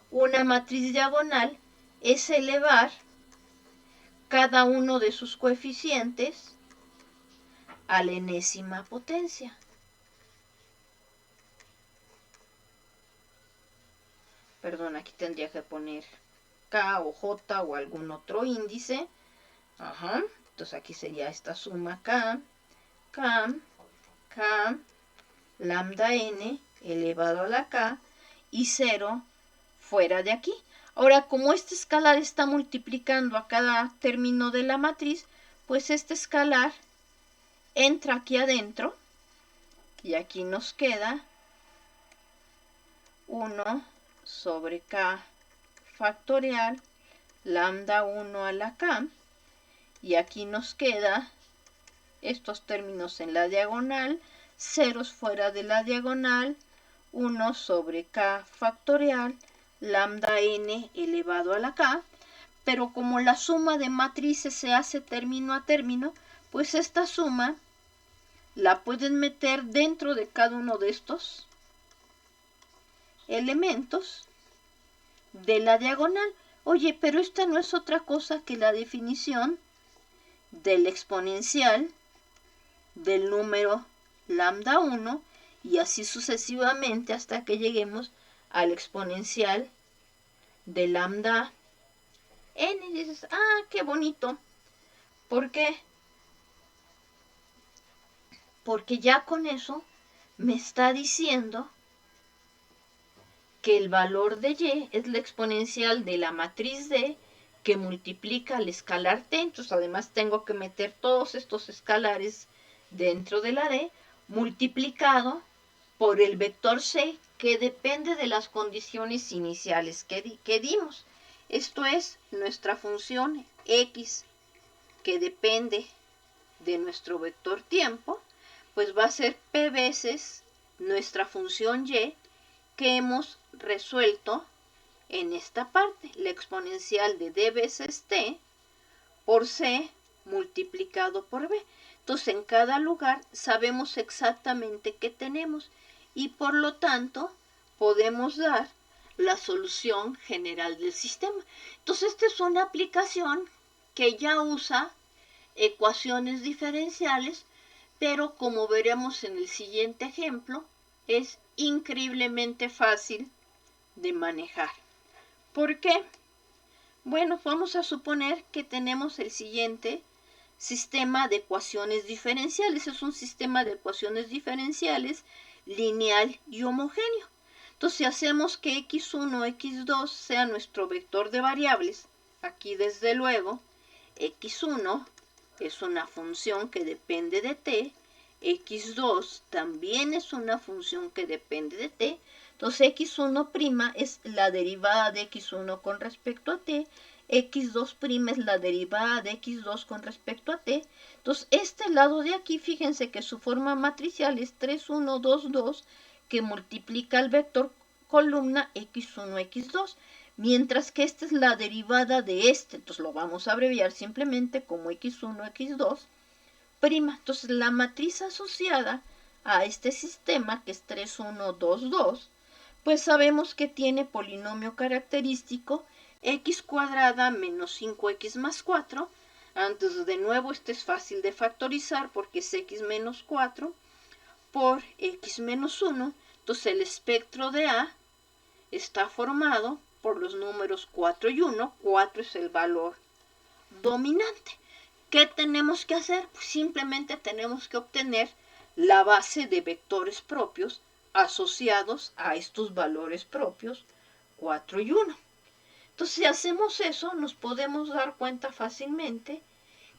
una matriz diagonal es elevar cada uno de sus coeficientes a la enésima potencia. Perdón, aquí tendría que poner K o J o algún otro índice. Ajá. Entonces aquí sería esta suma K, lambda n elevado a la K y 0 fuera de aquí. Ahora, como este escalar está multiplicando a cada término de la matriz, pues este escalar entra aquí adentro y aquí nos queda 1 sobre K factorial lambda 1 a la K, y aquí nos queda estos términos en la diagonal, ceros fuera de la diagonal, 1 sobre K factorial lambda n elevado a la K, pero como la suma de matrices se hace término a término, pues esta suma la pueden meter dentro de cada uno de estos elementos de la diagonal. Oye, pero esta no es otra cosa que la definición del exponencial del número lambda 1 y así sucesivamente hasta que lleguemos al exponencial de lambda n. Y dices, ah, qué bonito. ¿Por qué? Porque ya con eso me está diciendo que el valor de y es la exponencial de la matriz D que multiplica al escalar t. Entonces además tengo que meter todos estos escalares dentro de la D multiplicado por el vector c, que depende de las condiciones iniciales que dimos. Esto es nuestra función x, que depende de nuestro vector tiempo, pues va a ser p veces nuestra función y, que hemos resuelto en esta parte, la exponencial de d veces t por c multiplicado por b. Entonces en cada lugar sabemos exactamente qué tenemos y por lo tanto podemos dar la solución general del sistema. Entonces esta es una aplicación que ya usa ecuaciones diferenciales, pero como veremos en el siguiente ejemplo, es increíblemente fácil de manejar. ¿Por qué? Bueno, vamos a suponer que tenemos el siguiente sistema de ecuaciones diferenciales. Es un sistema de ecuaciones diferenciales lineal y homogéneo. Entonces, si hacemos que x1, x2 sea nuestro vector de variables, aquí desde luego, x1 es una función que depende de t, x2 también es una función que depende de t, entonces x1' es la derivada de x1 con respecto a t, x2' es la derivada de x2 con respecto a t. Entonces este lado de aquí, fíjense que su forma matricial es 3, 1, 2, 2, que multiplica el vector columna x1, x2, mientras que esta es la derivada de este, entonces lo vamos a abreviar simplemente como x1, x2'. Entonces la matriz asociada a este sistema, que es 3, 1, 2, 2, pues sabemos que tiene polinomio característico x cuadrada menos 5x más 4. Entonces de nuevo este es fácil de factorizar porque es x menos 4 por x menos 1. Entonces el espectro de A está formado por los números 4 y 1. 4 es el valor dominante. ¿Qué tenemos que hacer? Pues simplemente tenemos que obtener la base de vectores propios asociados a estos valores propios 4 y 1. Entonces, si hacemos eso, nos podemos dar cuenta fácilmente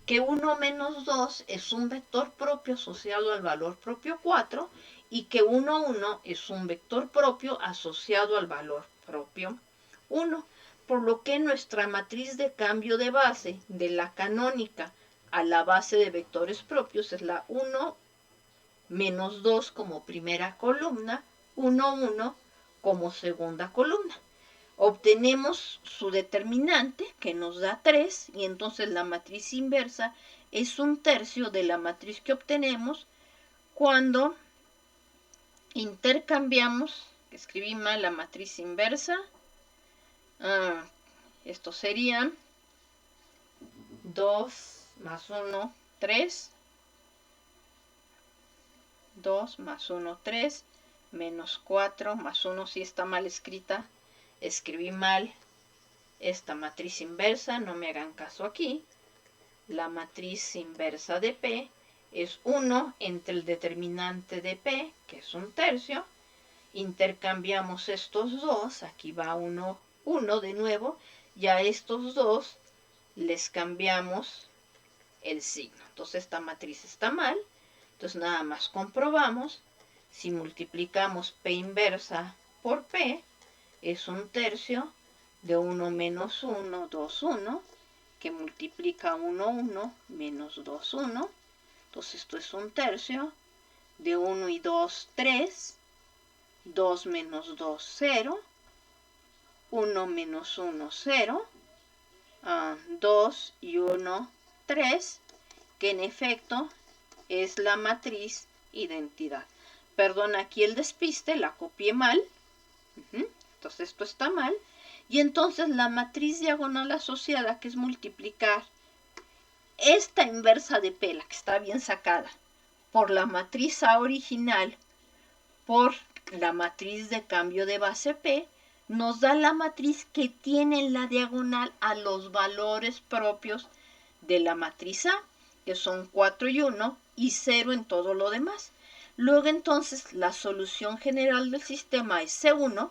que 1 menos 2 es un vector propio asociado al valor propio 4 y que 1, 1 es un vector propio asociado al valor propio 1, por lo que nuestra matriz de cambio de base de la canónica a la base de vectores propios es la 1 menos 2 como primera columna, 1, 1 como segunda columna. Obtenemos su determinante, que nos da 3, y entonces la matriz inversa es un tercio de la matriz que obtenemos cuando intercambiamos, escribí mal la matriz inversa, esto sería 2 más 1, 3, 2 más 1, 3, menos 4 más 1, si está mal escrita, escribí mal esta matriz inversa, no me hagan caso aquí. La matriz inversa de P es 1 entre el determinante de P, que es un tercio. Intercambiamos estos dos, aquí va 1, 1 de nuevo, y a estos dos les cambiamos el signo. Entonces esta matriz está mal, entonces nada más comprobamos, si multiplicamos P inversa por P, es un tercio de 1 menos 1, 2, 1, que multiplica 1, 1, menos 2, 1. Entonces esto es un tercio de 1 y 2, 3, 2 menos 2, 0, 1 menos 1, 0, 2 y 1, 3, que en efecto es la matriz identidad. Perdón, aquí el despiste, la copié mal. Entonces esto está mal. Y entonces la matriz diagonal asociada, que es multiplicar esta inversa de P, la que está bien sacada, por la matriz A original, por la matriz de cambio de base P, nos da la matriz que tiene en la diagonal a los valores propios de la matriz A, que son 4 y 1, y 0 en todo lo demás. Luego entonces la solución general del sistema es C1,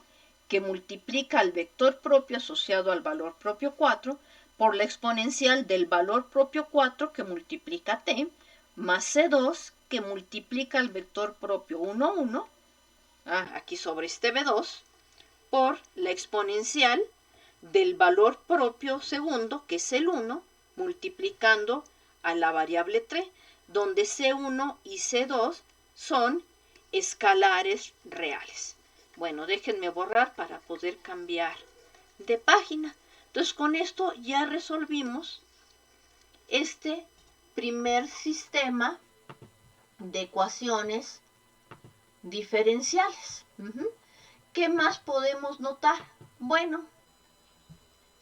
que multiplica el vector propio asociado al valor propio 4 por la exponencial del valor propio 4 que multiplica t, más C2 que multiplica el vector propio 1, 1, aquí sobre este B2, por la exponencial del valor propio segundo, que es el 1, multiplicando a la variable 3, donde C1 y C2 son escalares reales. Bueno, déjenme borrar para poder cambiar de página. Entonces con esto ya resolvimos este primer sistema de ecuaciones diferenciales. ¿Qué más podemos notar? Bueno,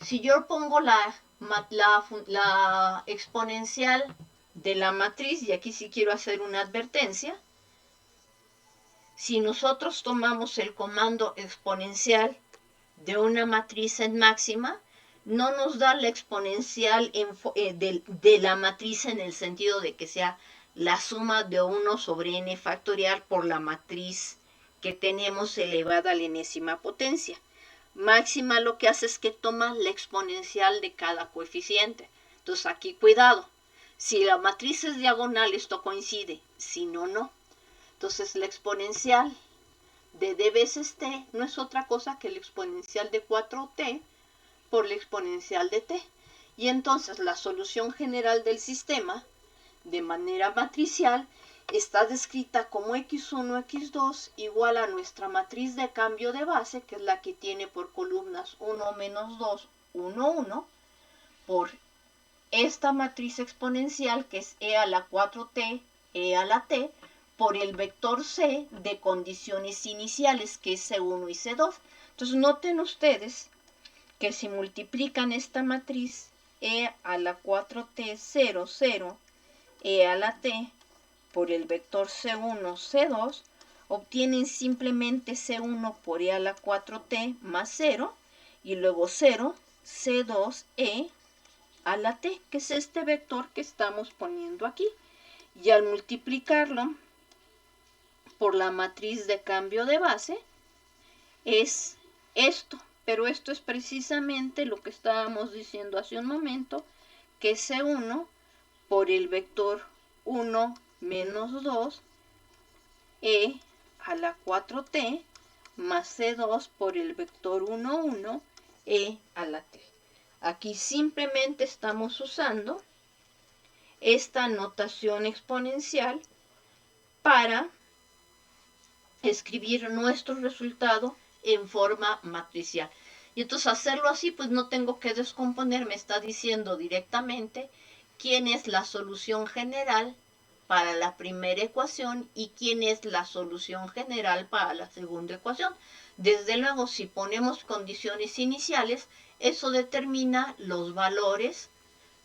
si yo pongo la exponencial de la matriz, y aquí sí quiero hacer una advertencia, si nosotros tomamos el comando exponencial de una matriz en máxima, no nos da la exponencial de la matriz en el sentido de que sea la suma de 1 sobre n factorial por la matriz que tenemos elevada a la enésima potencia. Máxima lo que hace es que toma la exponencial de cada coeficiente. Entonces aquí cuidado, si la matriz es diagonal esto coincide, si no, no. Entonces la exponencial de d veces t no es otra cosa que la exponencial de 4t por la exponencial de t. Y entonces la solución general del sistema, de manera matricial, está descrita como x1, x2 igual a nuestra matriz de cambio de base, que es la que tiene por columnas 1 menos 2, 1, 1, por esta matriz exponencial, que es e a la 4t, e a la t, por el vector c de condiciones iniciales, que es C1 y C2. Entonces noten ustedes que si multiplican esta matriz e a la 4t, 0, 0, e a la t, por el vector C1, C2, obtienen simplemente C1 por e a la 4t más 0, y luego 0, C2, e a la t, que es este vector que estamos poniendo aquí. Y al multiplicarlo por la matriz de cambio de base, es esto. Pero esto es precisamente lo que estábamos diciendo hace un momento, que C1 por el vector 1 menos 2, e a la 4t, más c2 por el vector 1, 1, e a la t. Aquí simplemente estamos usando esta notación exponencial para escribir nuestro resultado en forma matricial. Y entonces hacerlo así, pues no tengo que descomponer, me está diciendo directamente quién es la solución general para la primera ecuación y quién es la solución general para la segunda ecuación. Desde luego, si ponemos condiciones iniciales, eso determina los valores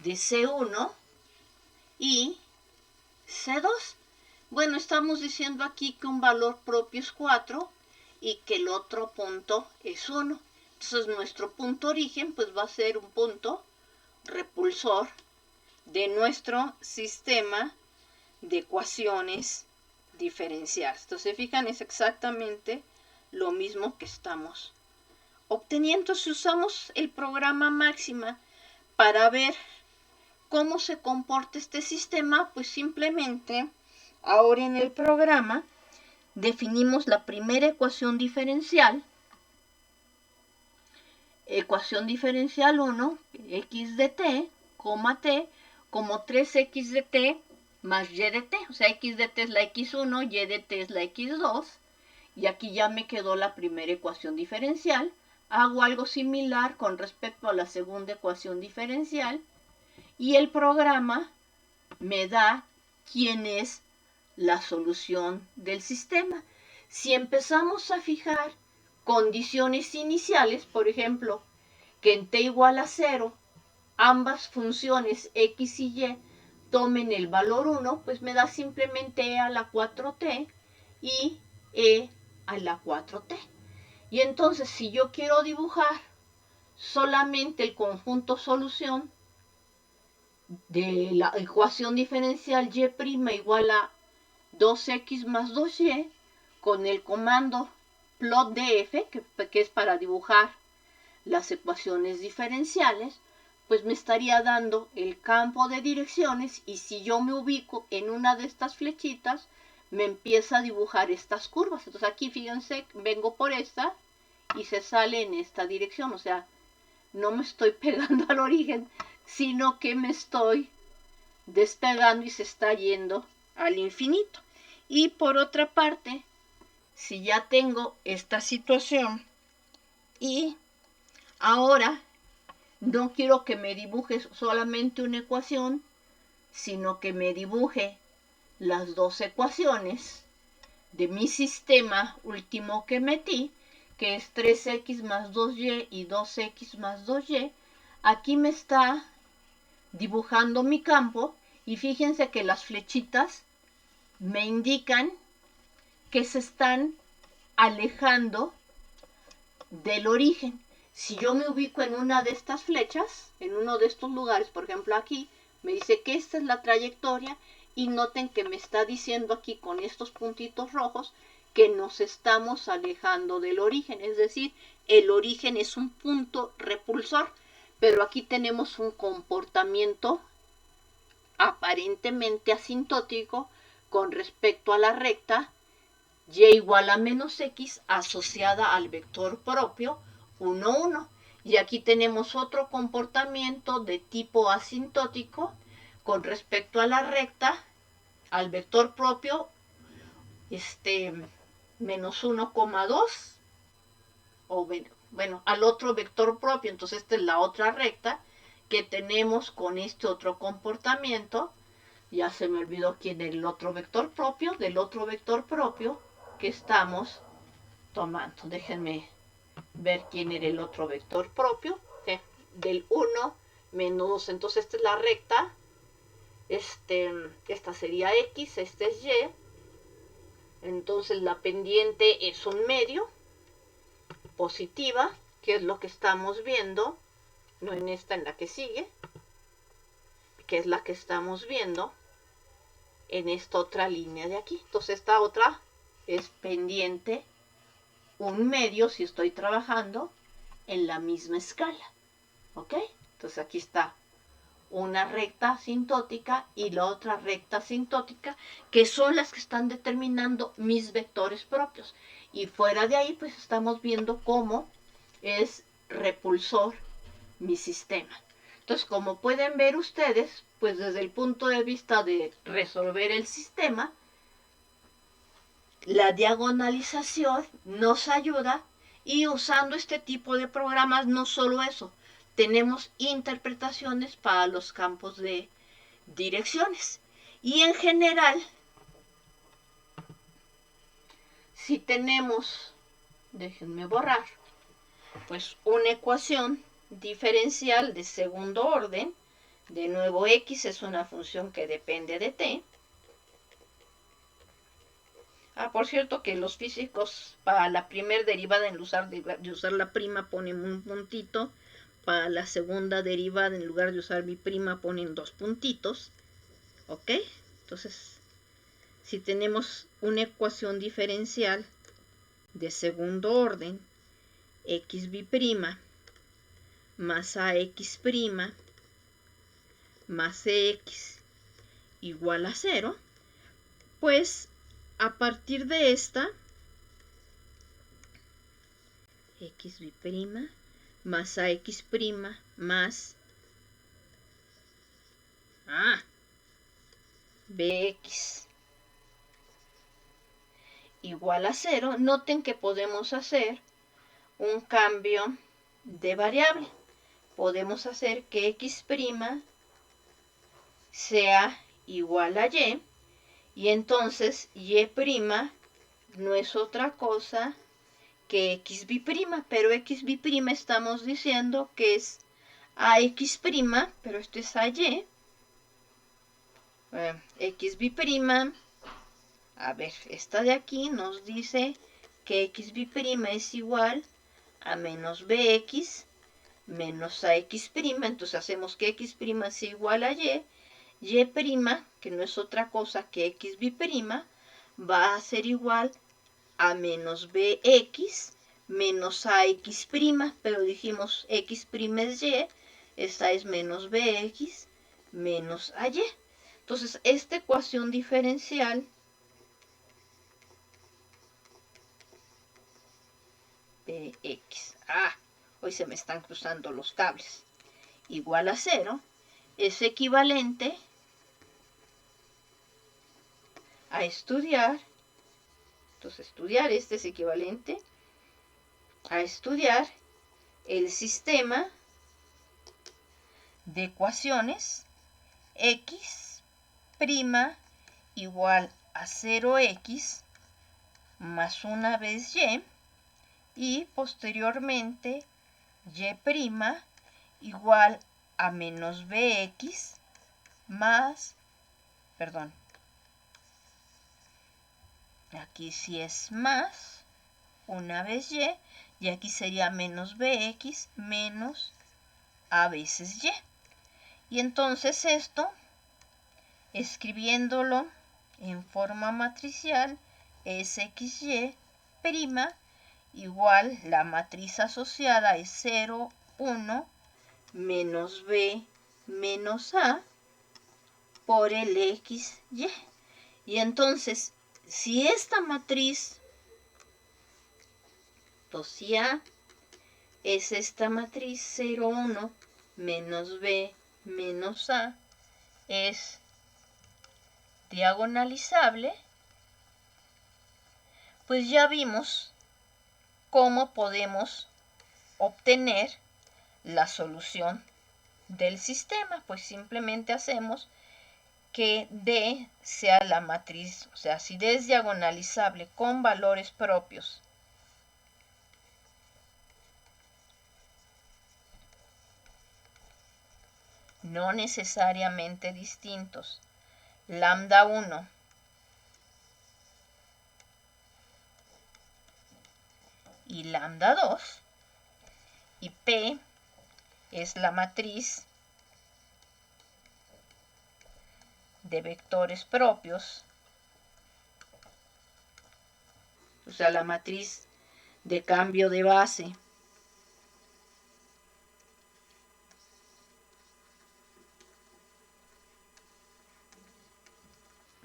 de C1 y C2. Bueno, estamos diciendo aquí que un valor propio es 4 y que el otro punto es 1. Entonces nuestro punto origen pues va a ser un punto repulsor de nuestro sistema de ecuaciones diferenciales. Entonces, se fijan, es exactamente lo mismo que estamos obteniendo. Si usamos el programa máxima para ver cómo se comporta este sistema, pues simplemente ahora en el programa definimos la primera ecuación diferencial 1, x de t, t, como 3x de t más y de t. O sea, x de t es la x1, y de t es la x2. Y aquí ya me quedó la primera ecuación diferencial. Hago algo similar con respecto a la segunda ecuación diferencial. Y el programa me da quién es la solución del sistema. Si empezamos a fijar condiciones iniciales, por ejemplo, que en t igual a 0, ambas funciones x y y tomen el valor 1, pues me da simplemente e a la 4t y e a la 4t. Y entonces, si yo quiero dibujar solamente el conjunto solución de la ecuación diferencial y' igual a 2x más 2y, con el comando plotdf, que es para dibujar las ecuaciones diferenciales, pues me estaría dando el campo de direcciones, y si yo me ubico en una de estas flechitas, me empieza a dibujar estas curvas. Entonces aquí, fíjense, vengo por esta y se sale en esta dirección. O sea, no me estoy pegando al origen, sino que me estoy despegando y se está yendo al infinito. Y por otra parte, si ya tengo esta situación y ahora no quiero que me dibuje solamente una ecuación, sino que me dibuje las dos ecuaciones de mi sistema último que metí, que es 3x más 2y y 2x más 2y. Aquí me está dibujando mi campo y fíjense que las flechitas me indican que se están alejando del origen. Si yo me ubico en una de estas flechas, en uno de estos lugares, por ejemplo aquí, me dice que esta es la trayectoria, y noten que me está diciendo aquí con estos puntitos rojos que nos estamos alejando del origen, es decir, el origen es un punto repulsor, pero aquí tenemos un comportamiento aparentemente asintótico con respecto a la recta y igual a menos x asociada al vector propio 1, 1. Y aquí tenemos otro comportamiento de tipo asintótico con respecto a la recta, al vector propio, menos 1,2, o bueno, al otro vector propio. Entonces esta es la otra recta que tenemos con este otro comportamiento. Ya se me olvidó quién es el otro vector propio, del otro vector propio que estamos tomando. Déjenme ver quién era el otro vector propio, del 1 menos 2. Entonces esta es la recta, esta sería x, este es y. Entonces la pendiente es un medio, positiva, que es lo que estamos viendo, no en esta, en la que sigue, que es la que estamos viendo en esta otra línea de aquí. Entonces esta otra es pendiente un medio si estoy trabajando en la misma escala. ¿Ok? Entonces aquí está una recta asintótica y la otra recta asintótica, que son las que están determinando mis vectores propios. Y fuera de ahí, pues estamos viendo cómo es repulsor mi sistema. Entonces, como pueden ver ustedes, pues desde el punto de vista de resolver el sistema, la diagonalización nos ayuda, y usando este tipo de programas, no solo eso, tenemos interpretaciones para los campos de direcciones. Y en general, si tenemos, déjenme borrar, pues una ecuación diferencial de segundo orden, de nuevo x es una función que depende de t. Por cierto que los físicos para la primera derivada en lugar de usar la prima ponen un puntito, para la segunda derivada en lugar de usar mi prima ponen dos puntitos, ¿ok? Entonces, si tenemos una ecuación diferencial de segundo orden, x prima más ax prima más cx igual a 0, pues a partir de esta, x prima más ax prima más bx igual a 0, noten que podemos hacer un cambio de variable. Podemos hacer que x prima sea igual a y entonces y prima no es otra cosa que x prima, pero x prima estamos diciendo que es ax prima, pero esto es a y. X prima, a ver, esta de aquí nos dice que x prima es igual a menos bx menos ax prima, entonces hacemos que x prima sea igual a y prima, que no es otra cosa que x prima, va a ser igual a menos bx menos ax prima, pero dijimos x prima es y, esta es menos bx menos ay. Entonces, esta ecuación diferencial bx, hoy se me están cruzando los cables, igual a 0, es equivalente a estudiar, entonces estudiar, este es equivalente a estudiar el sistema de ecuaciones x prima igual a 0x más una vez y posteriormente y prima igual a menos bx más, perdón, aquí sí es más una vez y aquí sería menos bx menos a veces y. Y entonces esto, escribiéndolo en forma matricial, es xy prima igual, la matriz asociada es 0, 1, menos b menos a por el xy. Y entonces, si esta matriz, si a es esta matriz 0, 1, menos b menos a, es diagonalizable, pues ya vimos cómo podemos obtener la solución del sistema. Pues simplemente hacemos que D sea la matriz, o sea, si D es diagonalizable con valores propios no necesariamente distintos, lambda 1 y lambda 2, y P es la matriz de vectores propios, o sea, la matriz de cambio de base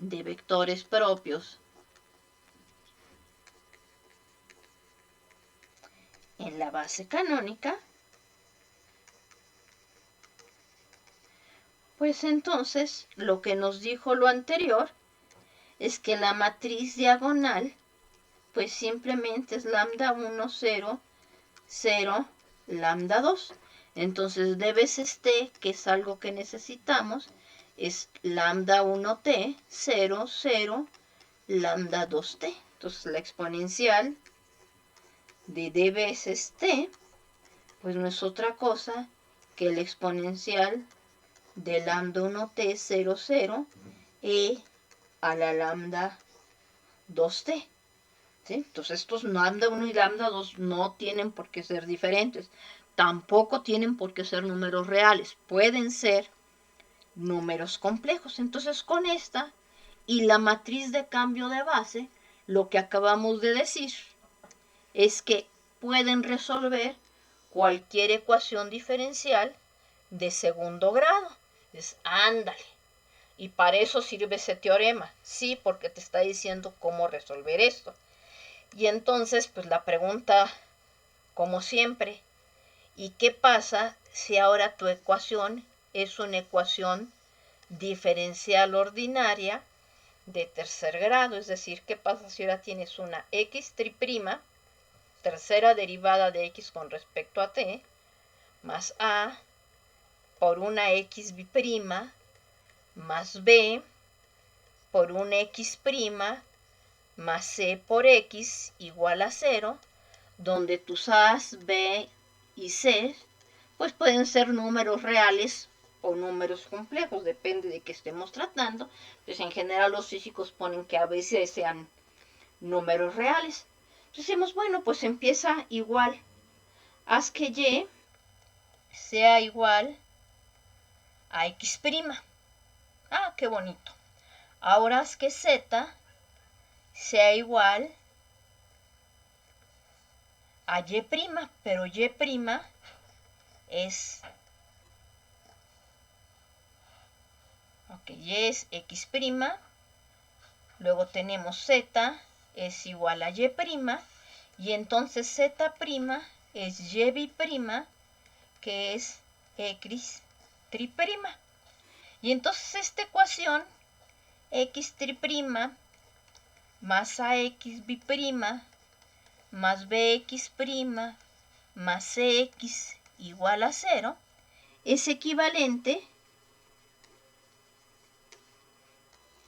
de vectores propios en la base canónica, pues entonces lo que nos dijo lo anterior es que la matriz diagonal pues simplemente es lambda 1, 0, 0, lambda 2. Entonces d veces t, que es algo que necesitamos, es lambda 1t, 0, 0, lambda 2t. Entonces la exponencial de d veces t, pues no es otra cosa que el exponencial de lambda 1t, 0, 0, e a la lambda 2t. ¿Sí? Entonces estos lambda 1 y lambda 2 no tienen por qué ser diferentes. Tampoco tienen por qué ser números reales. Pueden ser números complejos. Entonces con esta y la matriz de cambio de base, lo que acabamos de decir es que pueden resolver cualquier ecuación diferencial de segundo grado. Ándale. Y para eso sirve ese teorema. Sí, porque te está diciendo cómo resolver esto. Y entonces, pues la pregunta, como siempre, ¿y qué pasa si ahora tu ecuación es una ecuación diferencial ordinaria de tercer grado? Es decir, ¿qué pasa si ahora tienes una x triprima, tercera derivada de x con respecto a t, más a por una x biprima, más b por una x prima, más c por x igual a 0, donde tus a's, b y c pues pueden ser números reales o números complejos, depende de qué estemos tratando. Pues en general los físicos ponen que a veces sean números reales. Entonces decimos, bueno, pues empieza igual. Haz que y sea igual a x prima. Ah, qué bonito. Ahora haz que z sea igual a y', pero y' es, y es x', luego tenemos z es igual a y', y entonces z' es y bi'prima, que es x triprima. Y entonces esta ecuación, x triprima más ax bi'prima más bx' más cx igual a 0, es equivalente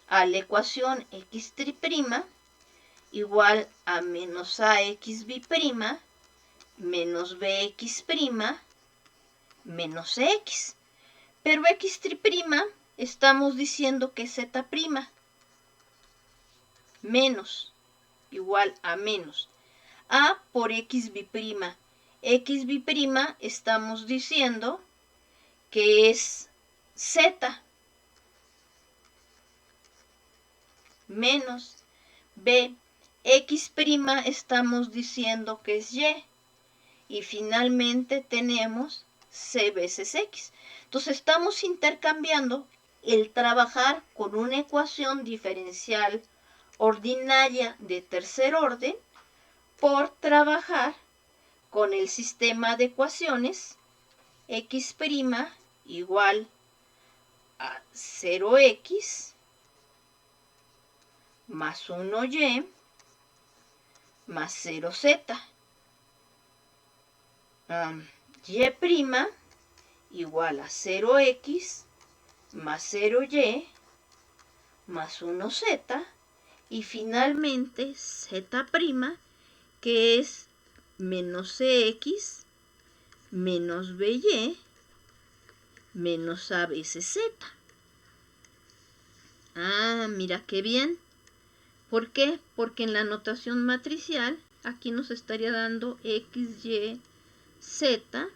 a la ecuación x triprima igual a menos ax bi'prima menos bx' menos x. Pero x triprima estamos diciendo que es z', menos, igual a menos. A por x bi'prima. X bi'prima estamos diciendo que es z, menos b. X' estamos diciendo que es y. Y finalmente tenemos c veces x. Entonces estamos intercambiando el trabajar con una ecuación diferencial ordinaria de tercer orden por trabajar con el sistema de ecuaciones x' igual a 0x más 1y más 0z. Y' igual a 0x más 0y más 1z. Y finalmente z', que es menos cx menos by menos a veces z. Ah, mira qué bien. ¿Por qué? Porque en la notación matricial aquí nos estaría dando x, y, z',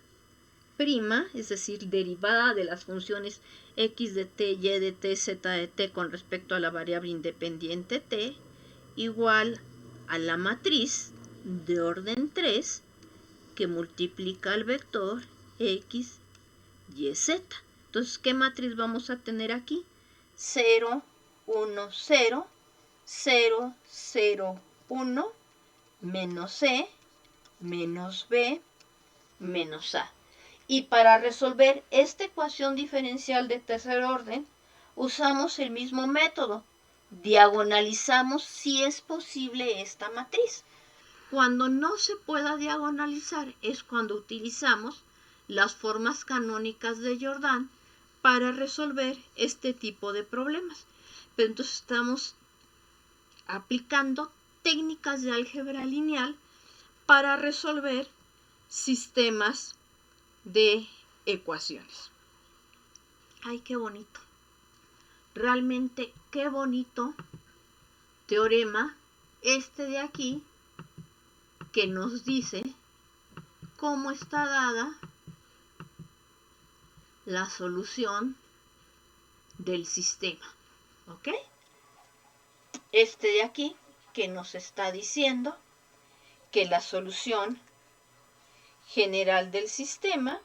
es decir, derivada de las funciones x de t, y de t, z de t con respecto a la variable independiente t, igual a la matriz de orden 3 que multiplica el vector x, y, z. Entonces, ¿qué matriz vamos a tener aquí? 0, 1, 0, 0, 0, 1, menos C, menos B, menos A. Y para resolver esta ecuación diferencial de tercer orden, usamos el mismo método. Diagonalizamos si es posible esta matriz. Cuando no se pueda diagonalizar es cuando utilizamos las formas canónicas de Jordan para resolver este tipo de problemas. Pero entonces estamos aplicando técnicas de álgebra lineal para resolver sistemas de ecuaciones. ¡Ay, qué bonito! Realmente qué bonito teorema este de aquí, que nos dice cómo está dada la solución del sistema. ¿Ok? Este de aquí que nos está diciendo que la solución general del sistema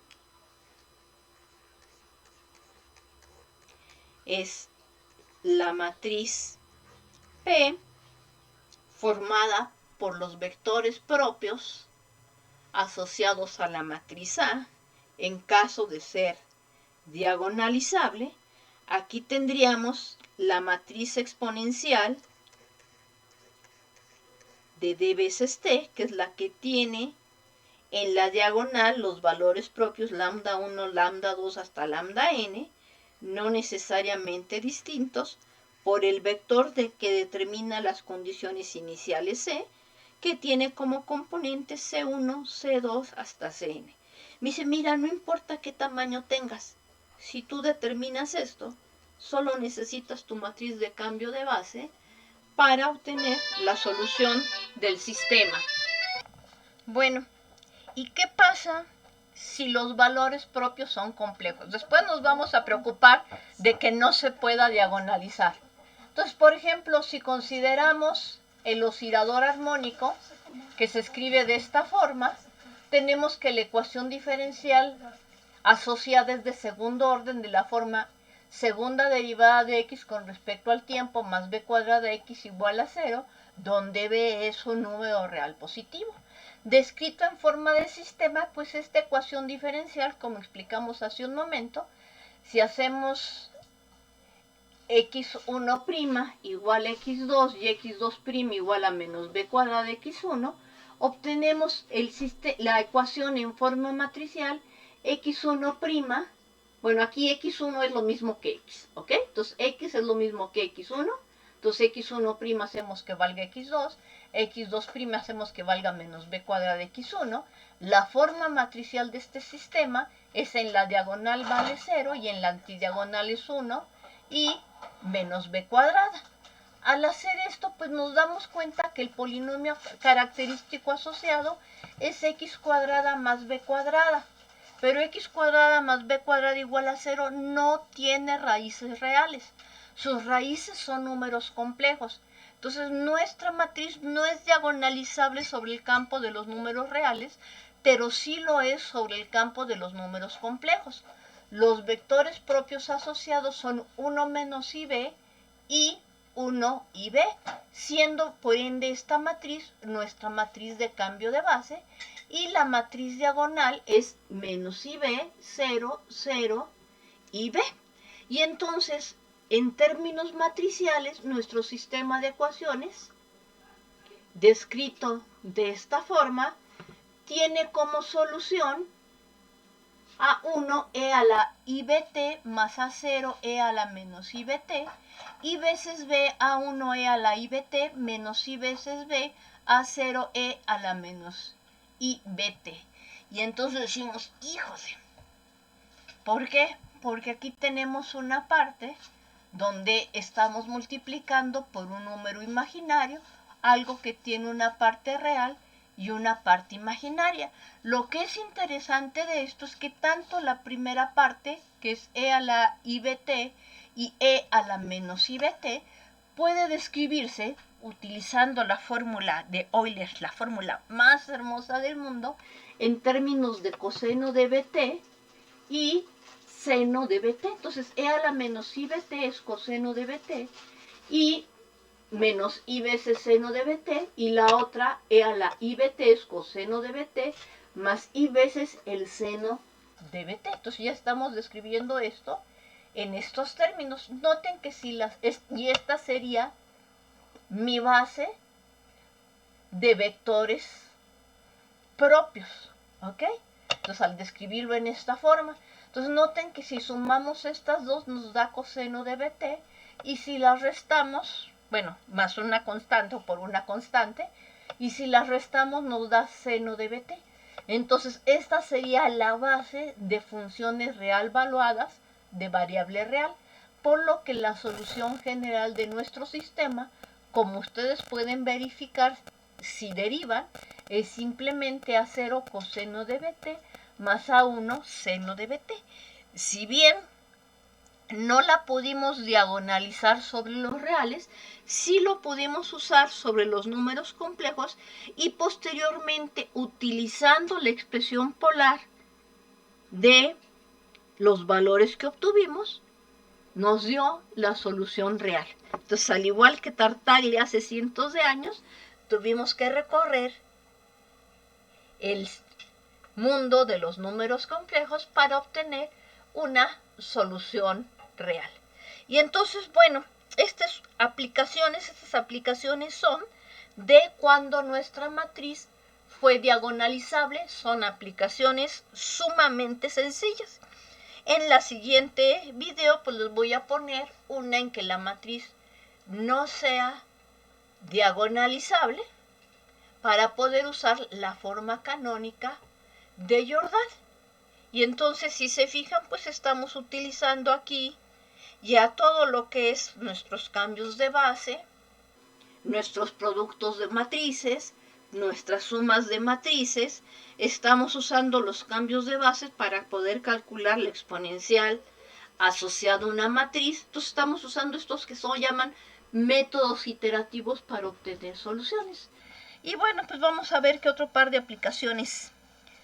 es la matriz P formada por los vectores propios asociados a la matriz A en caso de ser diagonalizable. Aquí tendríamos la matriz exponencial de D veces T, que es la que tiene en la diagonal los valores propios lambda 1, lambda 2 hasta lambda n, no necesariamente distintos, por el vector que determina las condiciones iniciales C, que tiene como componentes C1, C2 hasta Cn. Me dice, mira, no importa qué tamaño tengas, si tú determinas esto, solo necesitas tu matriz de cambio de base para obtener la solución del sistema. Bueno, ¿y qué pasa si los valores propios son complejos? Después nos vamos a preocupar de que no se pueda diagonalizar. Entonces, por ejemplo, si consideramos el oscilador armónico, que se escribe de esta forma, tenemos que la ecuación diferencial asociada es de segundo orden de la forma segunda derivada de x con respecto al tiempo más b cuadrada de x igual a 0, donde b es un número real positivo. Descrito en forma de sistema, pues esta ecuación diferencial, como explicamos hace un momento, si hacemos x1' igual a x2 y x2' igual a menos b cuadrada de x1, obtenemos la ecuación en forma matricial x1', bueno, aquí x1 es lo mismo que x, ¿ok? Entonces x es lo mismo que x1, entonces x1' hacemos que valga x2, x2' hacemos que valga menos b cuadrada de x1. La forma matricial de este sistema es en la diagonal vale 0 y en la antidiagonal es 1 y menos b cuadrada. Al hacer esto, pues nos damos cuenta que el polinomio característico asociado es x cuadrada más b cuadrada. Pero x cuadrada más b cuadrada igual a 0 no tiene raíces reales. Sus raíces son números complejos. Entonces nuestra matriz no es diagonalizable sobre el campo de los números reales, pero sí lo es sobre el campo de los números complejos. Los vectores propios asociados son 1 menos ib y 1 y b, siendo por ende esta matriz nuestra matriz de cambio de base, y la matriz diagonal es menos ib, 0, 0 y b. Y entonces, en términos matriciales, nuestro sistema de ecuaciones, descrito de esta forma, tiene como solución A1 e a la IBT más A0 e a la menos IBT, y veces B A1 e a la IBT menos I veces B A0 e a la menos IBT. Y entonces decimos, híjole, ¿por qué? Porque aquí tenemos una parte donde estamos multiplicando por un número imaginario, algo que tiene una parte real y una parte imaginaria. Lo que es interesante de esto es que tanto la primera parte, que es e a la IBT y e a la menos IBT, puede describirse utilizando la fórmula de Euler, la fórmula más hermosa del mundo, en términos de coseno de BT y seno de BT. Entonces, e a la menos IBT es coseno de BT y menos I veces seno de BT, y la otra E a la IBT es coseno de BT más I veces el seno de BT. Entonces ya estamos describiendo esto en estos términos. Noten que si y esta sería mi base de vectores propios, ¿ok? Entonces al describirlo en esta forma, entonces noten que si sumamos estas dos nos da coseno de BT, y si las restamos, bueno, más una constante o por una constante, y si las restamos nos da seno de BT. Entonces esta sería la base de funciones real valuadas de variable real, por lo que la solución general de nuestro sistema, como ustedes pueden verificar si derivan, es simplemente A0 coseno de BT más A1 seno de BT. Si bien no la pudimos diagonalizar sobre los reales, sí lo pudimos usar sobre los números complejos, y posteriormente, utilizando la expresión polar de los valores que obtuvimos, nos dio la solución real. Entonces, al igual que Tartaglia hace cientos de años, tuvimos que recorrer el mundo de los números complejos para obtener una solución real. Y entonces, bueno, estas aplicaciones son de cuando nuestra matriz fue diagonalizable. Son aplicaciones sumamente sencillas. En la siguiente video pues les voy a poner una en que la matriz no sea diagonalizable para poder usar la forma canónica de Jordan. Y entonces, si se fijan, pues estamos utilizando aquí ya todo lo que es nuestros cambios de base, nuestros productos de matrices, nuestras sumas de matrices. Estamos usando los cambios de base para poder calcular la exponencial asociada a una matriz. Entonces estamos usando estos que se llaman métodos iterativos para obtener soluciones. Y bueno, pues vamos a ver qué otro par de aplicaciones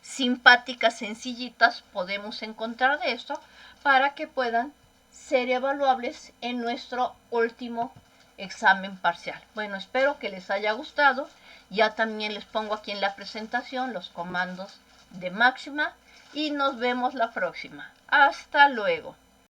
simpáticas, sencillitas podemos encontrar de esto para que puedan ser evaluables en nuestro último examen parcial. Bueno, espero que les haya gustado. Ya también les pongo aquí en la presentación los comandos de máxima y nos vemos la próxima. Hasta luego.